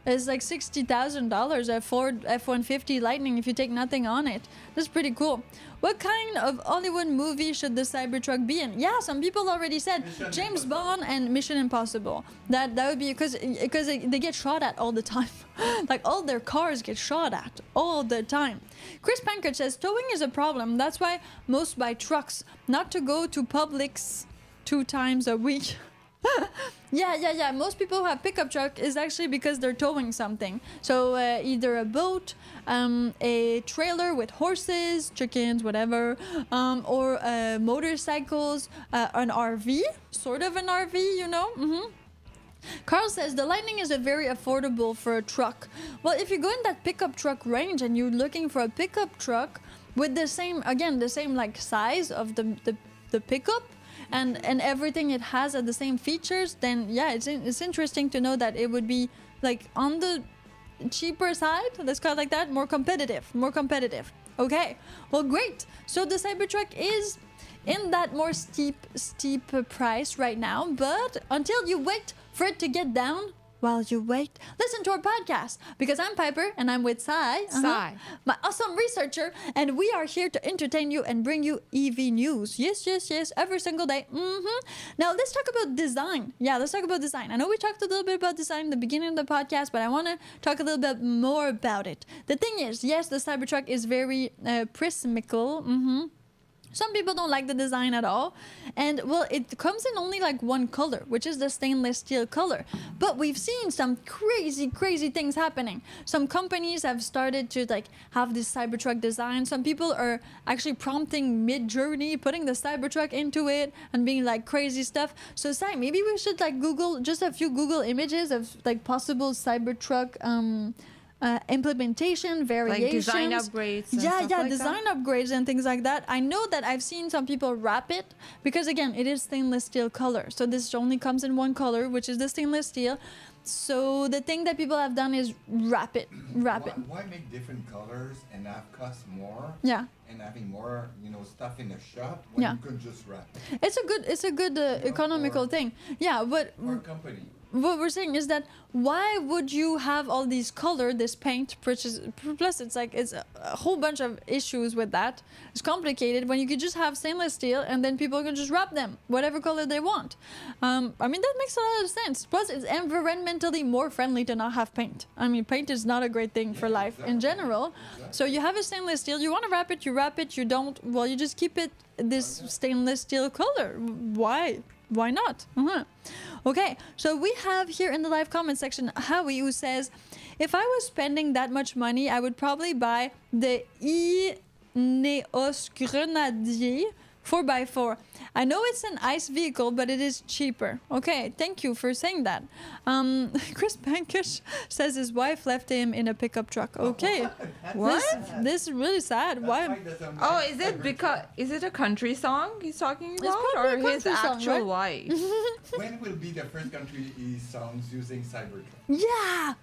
It's like $60,000 a Ford F-150 Lightning if you take nothing on it. That's pretty cool. What kind of Hollywood movie should the Cybertruck be in? Yeah, some people already said James Bond and Mission Impossible. That would be because they get shot at all the time. Like all their cars get shot at all the time. Chris Pankard says towing is a problem. That's why most buy trucks, not to go to Publix 2 times a week. Yeah. Most people who have pickup truck is actually because they're towing something. So either a boat, a trailer with horses, chickens, whatever, or motorcycles, an RV, sort of an RV, you know. Carl says the Lightning is very affordable for a truck. Well, if you go in that pickup truck range and you're looking for a pickup truck with the same like size of the pickup, and everything it has are the same features, then yeah, it's interesting to know that it would be like on the cheaper side, let's call it like that, more competitive. Okay, well, great. So the Cybertruck is in that more steep price right now, but until you wait for it to get down, while you wait, listen to our podcast, because I'm Piper and I'm with Sai, my awesome researcher, and we are here to entertain you and bring you EV news. Yes, every single day. Now let's talk about design. I know we talked a little bit about design in the beginning of the podcast, but I want to talk a little bit more about it. The thing is, yes, the Cybertruck is very prismical. Some people don't like the design at all. And, well, it comes in only like one color, which is the stainless steel color. But we've seen some crazy things happening. Some companies have started to like have this Cybertruck design. Some people are actually prompting mid-journey, putting the Cybertruck into it and being like crazy stuff. So, Sai, maybe we should like Google just a few Google images of like possible Cybertruck implementation, variations. Like design upgrades. And Yeah, stuff yeah, like design that. upgrades and things like that. I know that I've seen some people wrap it because again, it is stainless steel color. So this only comes in one color, which is the stainless steel. So the thing that people have done is wrap it. Why make different colors and have cost more? Yeah. And having more, stuff in the shop when Yeah. you could just wrap it. It's a good economical thing. Yeah, but For a company. what we're saying is that why would you have all these color, this paint, plus it's like it's a whole bunch of issues with that. It's complicated when you could just have stainless steel and then people can just wrap them whatever color they want. I mean that makes a lot of sense. Plus it's environmentally more friendly to not have paint. I mean paint is not a great thing for life in general. So you have a stainless steel, you want to wrap it, you wrap it, you don't, well you just keep it this stainless steel color. Why not? Okay, so we have here in the live comment section Howie who says, if I was spending that much money, I would probably buy the Ineos Grenadier 4x4. I know it's an ICE vehicle, but it is cheaper. Okay, thank you for saying that. Chris Bankish says his wife left him in a pickup truck. Okay. What? This is really sad. Why? Oh, is it a country song he's talking about, probably or a his country song, actual right? wife? When will be the first country songs using Cybertruck? Yeah!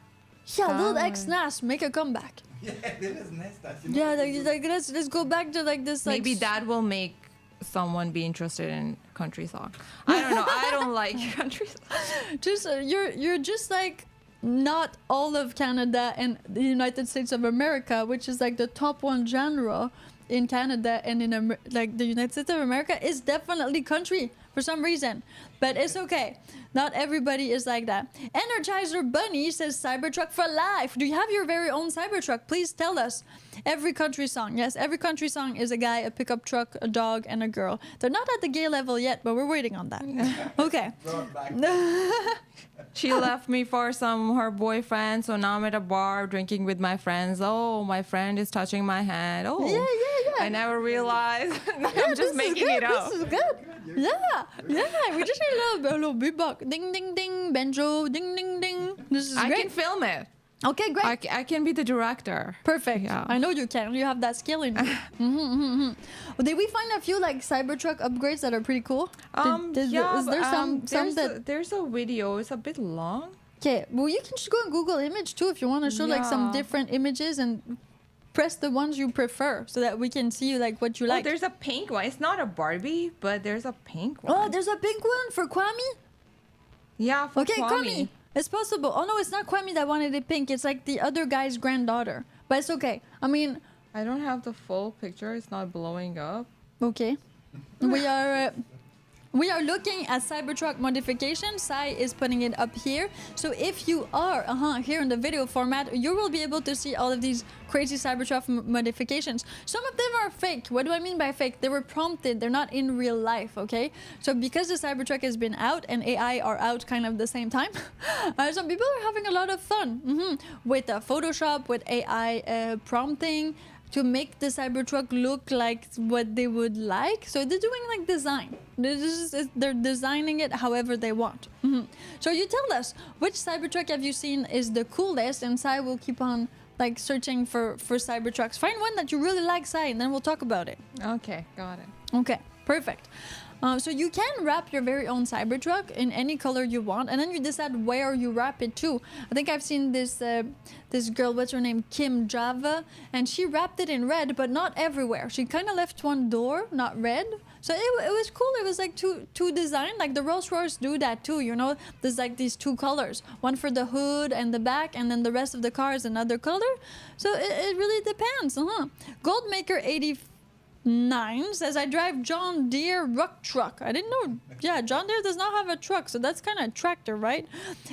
Yeah, Lil Oh. X Nas, make a comeback. Yeah, this is nice. That's Yeah, like let's go back to like this. Like, Maybe that will make someone be interested in country song. I don't know. I don't like country song. just you're just like not all of Canada and the United States of America, which is like the top one genre in Canada and in like the United States of America is definitely country for some reason, but it's okay. Not everybody is like that. Energizer Bunny says Cybertruck for life. Do you have your very own Cybertruck? Please tell us. Every country song. Yes, every country song is a guy, a pickup truck, a dog, and a girl. They're not at the gay level yet, but we're waiting on that. Okay. She left me for her boyfriend, so now I'm at a bar drinking with my friends. Oh, my friend is touching my hand. Oh, Yeah. I never realized. Yeah, I'm just making it up. This is good. Yeah. We just need a little beatbox. Ding, ding, ding. Banjo. Ding, ding, ding. This is I great. can film it. Okay, great. I can be the director. Perfect. Yeah. I know you can. You have that skill in you. Well, did we find a few like Cybertruck upgrades that are pretty cool? Is there some that? There's a video. It's a bit long. Okay. Well, you can just go on Google Image too if you want to show like some Yeah. different images and press the ones you prefer so that we can see like what you like. Oh, there's a pink one. It's not a Barbie, but there's a pink one. Oh, there's a pink one for Kwame. Yeah, for Okay, Kwame. It's possible. Oh no, it's not Kwame that wanted it pink. It's like the other guy's granddaughter. But it's okay. I mean, I don't have the full picture. It's not blowing up. okay. We are looking at Cybertruck modification. Sai is putting it up here. So if you are here in the video format, you will be able to see all of these crazy Cybertruck modifications. Some of them are fake. What do I mean by fake? They were prompted. They're not in real life, okay? So because the Cybertruck has been out and AI are out kind of the same time, some people are having a lot of fun with Photoshop, with AI prompting, to make the Cybertruck look like what they would like. So they're doing like design. They're designing it however they want. So you tell us, which Cybertruck have you seen is the coolest, and Sai will keep on like searching for Cybertrucks. Find one that you really like, Sai, and then we'll talk about it. Okay, got it. Okay, perfect. So you can wrap your very own Cybertruck in any color you want, and then you decide where you wrap it to. I think I've seen this this girl, what's her name, Kim Java, and she wrapped it in red, but not everywhere. She kind of left one door, not red. So it was cool. It was like two design, like the Rolls Royce do that too. You know, there's like these two colors, one for the hood and the back, and then the rest of the car is another color. So it really depends. Goldmaker 89 says, I drive John Deere ruck truck. I didn't know. Yeah, John Deere does not have a truck, so that's kind of a tractor, right?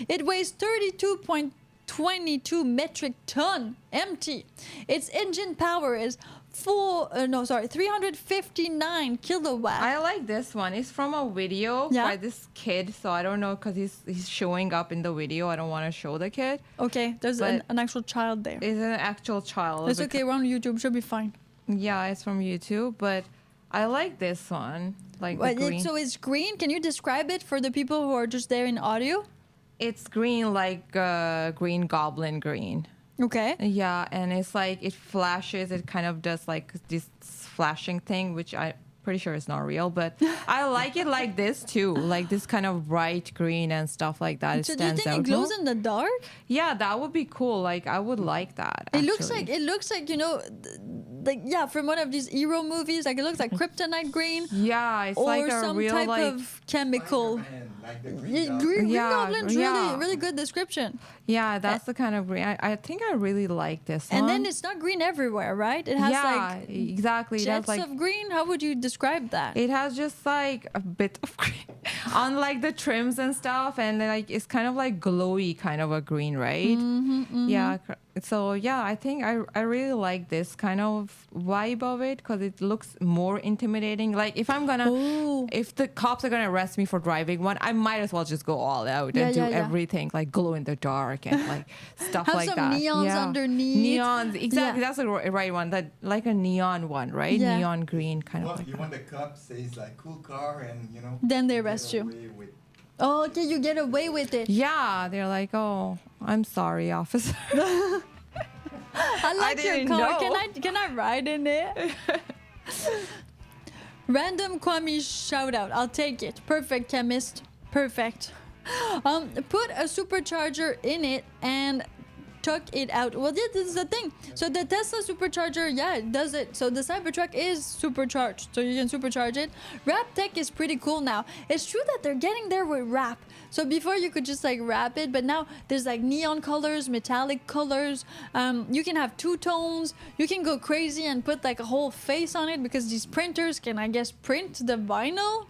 It weighs 32.22 metric ton empty. Its engine power is 359 kilowatts. I like this one. It's from a video by this kid, so I don't know because he's showing up in the video. I don't want to show the kid. Okay, there's an actual child there. It's an actual child. It's okay, we're on YouTube, should be fine. Yeah, it's from YouTube, but I like this one. Like the green. So it's green. Can you describe it for the people who are just there in audio? It's green like Green Goblin green. Okay. Yeah, and it's like it flashes. It kind of does like this flashing thing, which I pretty sure is not real, but I like it like this too, like this kind of bright green and stuff like that. It So do you stands think out it glows more. in the dark? Yeah, that would be cool. Like I would like that. It looks actually. like, you know, like, yeah, from one of these hero movies. Like, it looks like kryptonite green Yeah, it's or like a some real type like of chemical. Spider-Man, like the Yeah, Green Green Yeah, Goblin's really, yeah. really good description. yeah, that's the kind of green. I think I really like this one. And then it's not green everywhere, right? It has yeah, like exactly. It has jets like of green. How would you describe that? it has just like a bit of green on like the trims and stuff, and like it's kind of like glowy kind of a green, right? Yeah. So yeah, I think I really like this kind of vibe of it because it looks more intimidating. Like if I'm gonna, Ooh. if the cops are gonna arrest me for driving one, I might as well just go all out Yeah, and do yeah, yeah. everything like glow in the dark and like stuff Have like some that. neons Yeah. underneath. Neons, exactly. Yeah. That's the right one. That like a neon one, right? Yeah. Neon green kind of Well, like. you want the cop says like cool car and you know. Then they get arrest you. away with- Oh, okay, you get away with it. Yeah, they're like, oh, I'm sorry, officer. I like your didn't car. know. Can I ride in it? Random Kwame shout out. I'll take it. Perfect, chemist. Perfect. Put a supercharger in it and tuck it out. Well, yeah, this is the thing. So the Tesla supercharger, yeah, it does it. So the Cybertruck is supercharged, so you can supercharge it. Wrap tech is pretty cool now. It's true that they're getting there with wrap. So before you could just like wrap it, but now there's like neon colors, metallic colors. You can have two tones. You can go crazy and put like a whole face on it because these printers can, I guess, print the vinyl.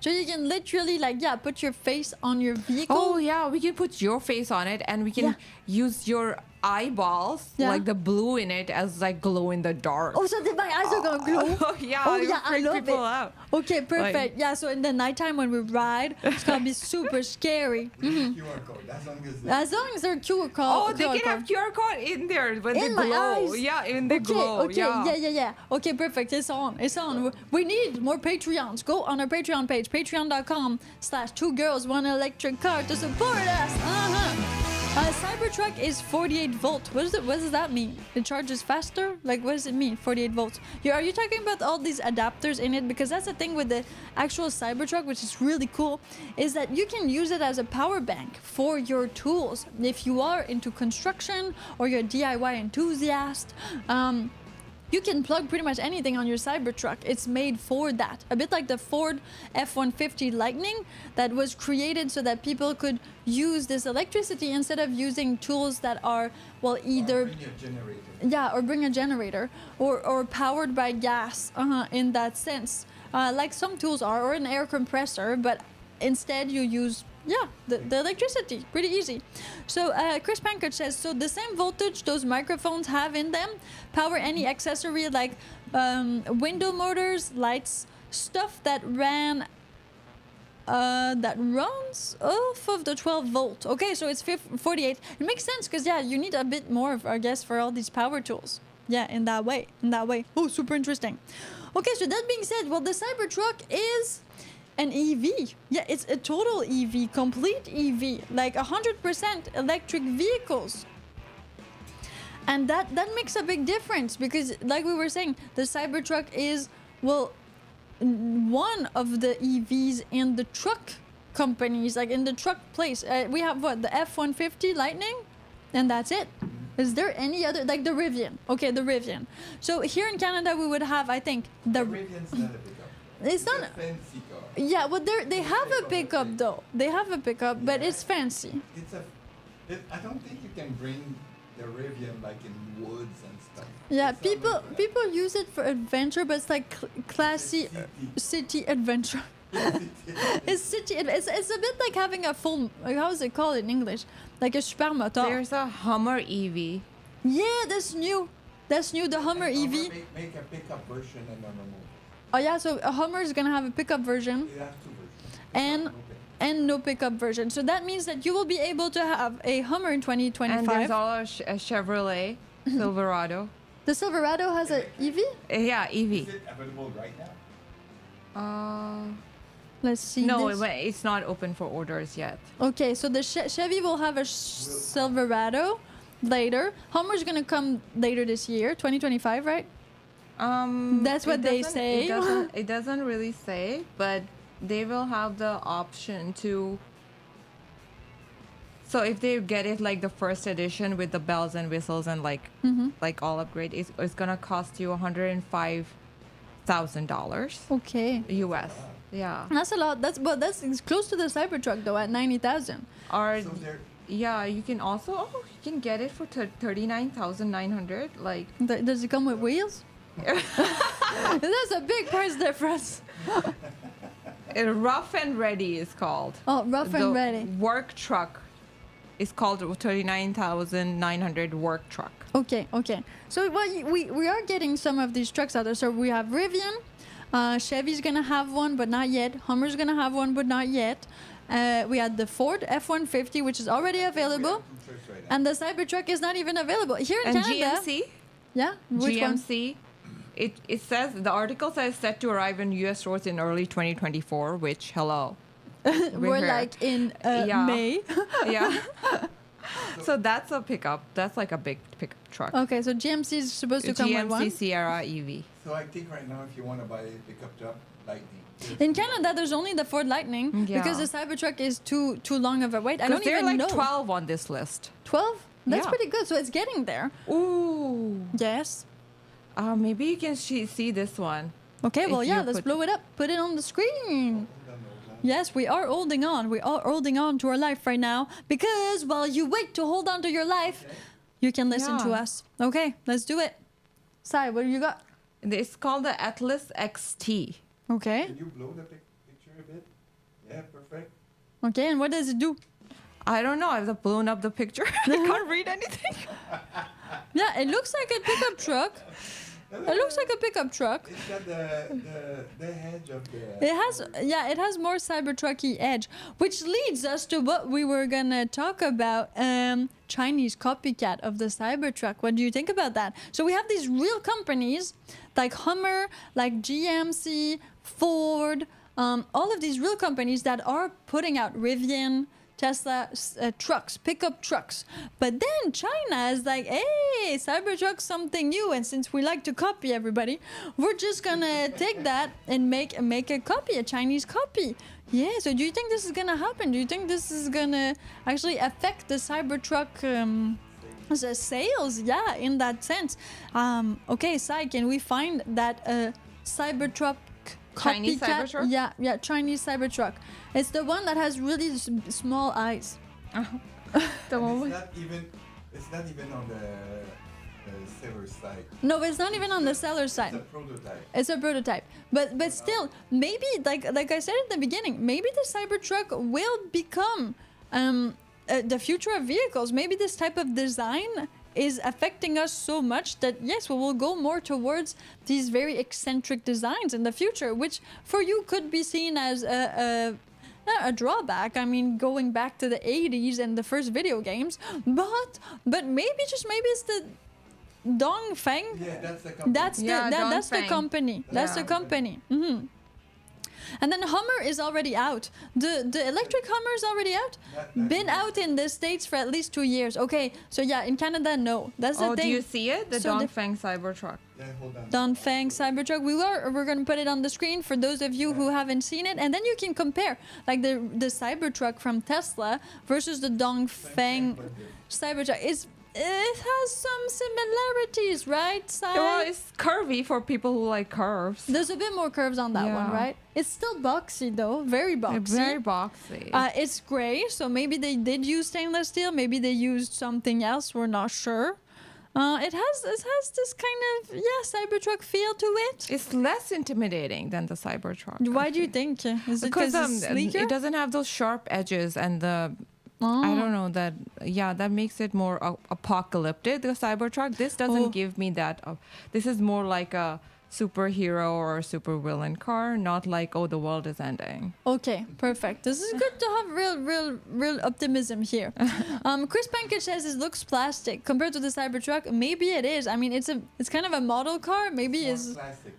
So you can literally like, yeah, put your face on your vehicle. Oh yeah, we can put your face on it, and we can Yeah. use your eyeballs, Yeah. like the blue in it, as like glow in the dark. Oh, so then my eyes are gonna glow. Oh, yeah, Oh it yeah, would I freak love people it. out. Okay, perfect. Yeah, so in the nighttime when we ride, it's gonna be super scary. QR code. As long as As long as they're QR code. Oh, they can have QR code in there when they In my glow. eyes. Yeah, in the Okay, glow. okay, Yeah. yeah. Okay, perfect. It's on. It's on. We need more Patreons. Go on our Patreon page, patreon.com/2girls1electric car to support us. Cybertruck is 48 volt. What does that mean? It charges faster? Like, what does it mean, 48 volts? Are you talking about all these adapters in it? Because that's the thing with the actual Cybertruck, which is really cool, is that you can use it as a power bank for your tools. If you are into construction or you're a DIY enthusiast, you can plug pretty much anything on your Cybertruck. It's made for that. A bit like the Ford F-150 Lightning that was created so that people could use this electricity instead of using tools that are, well, either... bring a generator. Yeah, or bring a generator or powered by gas in that sense. Like some tools are, or an air compressor, but instead you use... Yeah, the electricity, pretty easy. So Chris Pankert says, so the same voltage those microphones have in them power any accessory like window motors, lights, stuff that runs off of the 12 volt. Okay, so it's 48. It makes sense because yeah, you need a bit more, I guess, for all these power tools. Yeah, in that way. Oh, super interesting. Okay, so that being said, well, the Cybertruck is an EV. Yeah, it's a total EV, complete EV, like 100% electric vehicles. And that makes a big difference because, like we were saying, the Cybertruck is, well, one of the EVs in the truck companies, like in the truck place. We have what, the F-150 Lightning, and that's it. Is there any other, like the Rivian? Okay, the Rivian. So here in Canada, we would have, I think, the Rivian's not a pickup. It's not. a fancy car. Yeah, well, they have a pickup though. They have a pickup, but it's fancy. I don't think you can bring the Rivian like in woods and stuff. Yeah, It's not like that. people use it for adventure, but it's like classy city adventure. It's city. It's a bit like having a full. How is it called in English? Like a supermotor. There's a Hummer EV. Yeah, that's new. That's new. The Hummer And EV. Make a pickup version and a normal. Oh yeah, so a Hummer is gonna have a pickup version You have two versions. and no pickup version. So that means that you will be able to have a Hummer in And there's 2025. also a Chevrolet Silverado. The Silverado has a EV. Yeah, Is EV. it available right now? Let's see. No, this. it's not open for orders yet. Okay, so the Chevy will have a Silverado. later. Hummer's gonna come later this year, 2025, right? That's what they say. It doesn't really say, but they will have the option to. So if they get it like the first edition with the bells and whistles and like all upgrade, it's gonna cost you $105,000 Okay. US. Yeah. That's a lot. That's it's close to the Cybertruck though at 90,000. Or So they're yeah, you can also you can get it for 39,900. Like Does it come with wheels? That's a big price difference. Rough and Ready is called. Oh, rough The and ready. work truck is called 39,900 work truck. Okay. So we are getting some of these trucks out there. So we have Rivian, Chevy's gonna have one, but not yet. Hummer's gonna have one, but not yet. We had the Ford F-150, which is already available, and the Cybertruck is not even available here in And Canada. GMC, Yeah, which one? GMC, it says the article says set to arrive in U.S. stores in early 2024. Which hello, We're here. like in Yeah. May. Yeah. So that's a pickup. That's like a big pickup truck. Okay, so GMC is supposed to come with one. GMC Sierra EV. So I think right now, if you want to buy a pickup truck, Lightning. In Canada, there's only the Ford Lightning Yeah. because the Cybertruck is too long of a wait. I don't Because there are even like know. 12 on this list. 12? That's Yeah. pretty good. So it's getting there. Ooh. Yes. Maybe you can see this one. Okay, If well, yeah, you let's put- blow it up. Put it on the screen. Yes, we are holding on. We are holding on to our life right now because while you wait to hold on to your life, you can listen to Yeah. us. Okay, let's do it. Sai, what do you got? It's called the Atlas XT. Okay. Can you blow the picture a bit? Yeah, perfect. Okay, and what does it do? I don't know. I've blown up the picture. I can't read anything. Yeah, it looks like a pickup truck. It looks like a pickup truck. It's got the edge of the. It has more Cybertrucky edge, which leads us to what we were gonna talk about. Chinese copycat of the Cybertruck. What do you think about that? So we have these real companies like Hummer, like GMC, Ford, all of these real companies that are putting out Rivian, Tesla trucks, pickup trucks. But then China is like, hey, Cybertruck's something new, and since we like to copy everybody, we're just gonna take that and make a copy, a Chinese copy. Yeah, so do you think this is gonna happen? Do you think this is gonna actually affect the Cybertruck the sales? Yeah, in that sense. Okay, Sai, can we find that Cybertruck Chinese copycat? Cybertruck? Yeah, Chinese Cybertruck. It's the one that has really small eyes. The one It's with- not even. It's not even on the seller side. No, it's not even on the seller It's side. a prototype. It's a prototype, but still, maybe like I said at the beginning, maybe the Cybertruck will become the future of vehicles. Maybe this type of design is affecting us so much that yes, we will go more towards these very eccentric designs in the future, which for you could be seen as a drawback. I mean, going back to the 80s and the first video games, but maybe it's the Dongfeng. Yeah, that's the company. That's Yeah, that's the Dongfeng. company. That's the Yeah. company. And then Hummer is already out. The electric Hummer is already out. Not Been yet. out in the States for at least 2 years. Okay, so yeah, in Canada, no. That's the Oh, do thing. you see it? The So the- Dongfeng Cybertruck. Yeah, hold on. Dongfeng Cybertruck. We're gonna put it on the screen for those of you who haven't seen it, and then you can compare like the Cybertruck from Tesla versus the Dongfeng Cybertruck. It has some similarities, right? Sai? Well, it's curvy for people who like curves. There's a bit more curves on that one, Yeah. right? It's still boxy though, very boxy. Very boxy. It's gray, so maybe they did use stainless steel. Maybe they used something else. We're not sure. It has this kind of Cybertruck feel to it. It's less intimidating than the Cybertruck. Why I do you think. think? Is it Because because it's sleeker? it doesn't have those sharp edges and the Oh. I don't know that. Yeah, that makes it more apocalyptic. The Cybertruck. This doesn't Oh. give me that. This is more like a superhero or a super villain car, not like the world is ending. Okay, perfect. This is good to have real optimism here. Chris Pankage says it looks plastic compared to the Cybertruck. Maybe it is. I mean, it's kind of a model car. Maybe It's it's more plastic.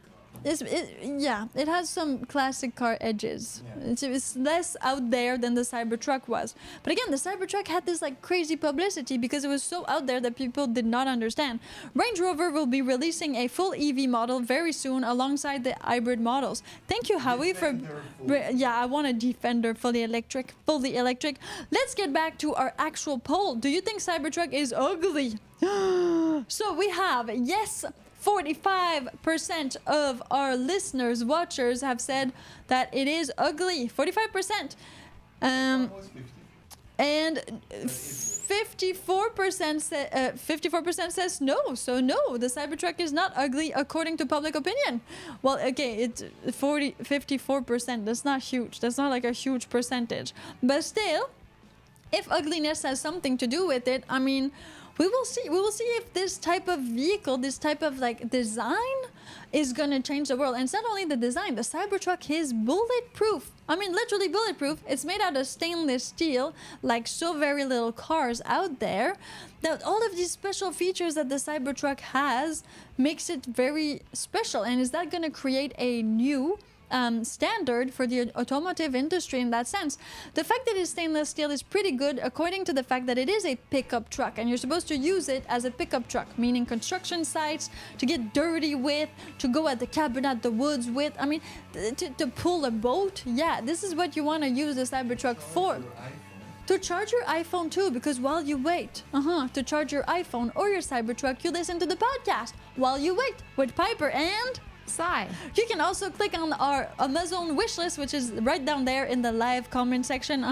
it has some classic car edges. Yeah. It's less out there than the Cybertruck was. But again, the Cybertruck had this like crazy publicity because it was so out there that people did not understand. Range Rover will be releasing a full EV model very soon alongside the hybrid models. Thank you, Howie, Defender yeah, I want a Defender fully electric. Let's get back to our actual poll. Do you think Cybertruck is ugly? So we have yes. 45% of our listeners, watchers have said that it is ugly. 45%. Almost 50. And 54% says no. So no, the Cybertruck is not ugly according to public opinion. Well, okay, it's 54%. That's not huge. That's not like a huge percentage. But still, if ugliness has something to do with it, I mean, we will see. We will see if this type of vehicle, this type of like design is gonna change the world. And it's not only the design, the Cybertruck is bulletproof. I mean, literally bulletproof. It's made out of stainless steel, like so very little cars out there. That all of these special features that the Cybertruck has makes it very special. And is that gonna create a new standard for the automotive industry in that sense? The fact that it's stainless steel is pretty good according to the fact that it is a pickup truck and you're supposed to use it as a pickup truck, meaning construction sites, to get dirty with, to go at the cabin at the woods with, I mean, to pull a boat. Yeah, this is what you want to use the Cybertruck for. To charge your iPhone too, because while you wait to charge your iPhone or your Cybertruck, you listen to the podcast while you wait with Piper and Sai. You can also click on our Amazon wishlist, which is right down there in the live comment section.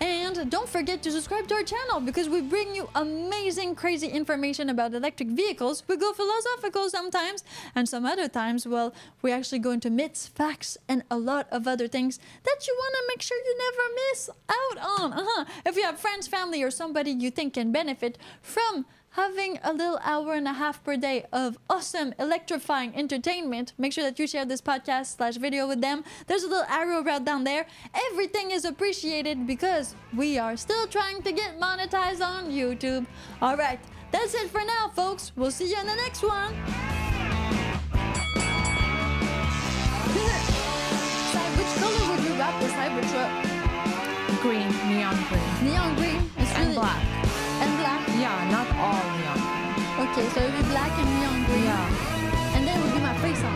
And don't forget to subscribe to our channel because we bring you amazing, crazy information about electric vehicles. We go philosophical sometimes, and some other times, well, we actually go into myths, facts, and a lot of other things that you want to make sure you never miss out on. If you have friends, family, or somebody you think can benefit from having a little hour and a half per day of awesome, electrifying entertainment, make sure that you share this podcast/video with them. There's a little arrow right down there. Everything is appreciated because we are still trying to get monetized on YouTube. All right, that's it for now, folks. We'll see you in the next one. Which color would you wrap the Cybertruck? Green, neon green. Neon green. It's And really black. And black. Yeah, not all neon green. Okay, so it would be black and neon green. Yeah. And then it would be my face on.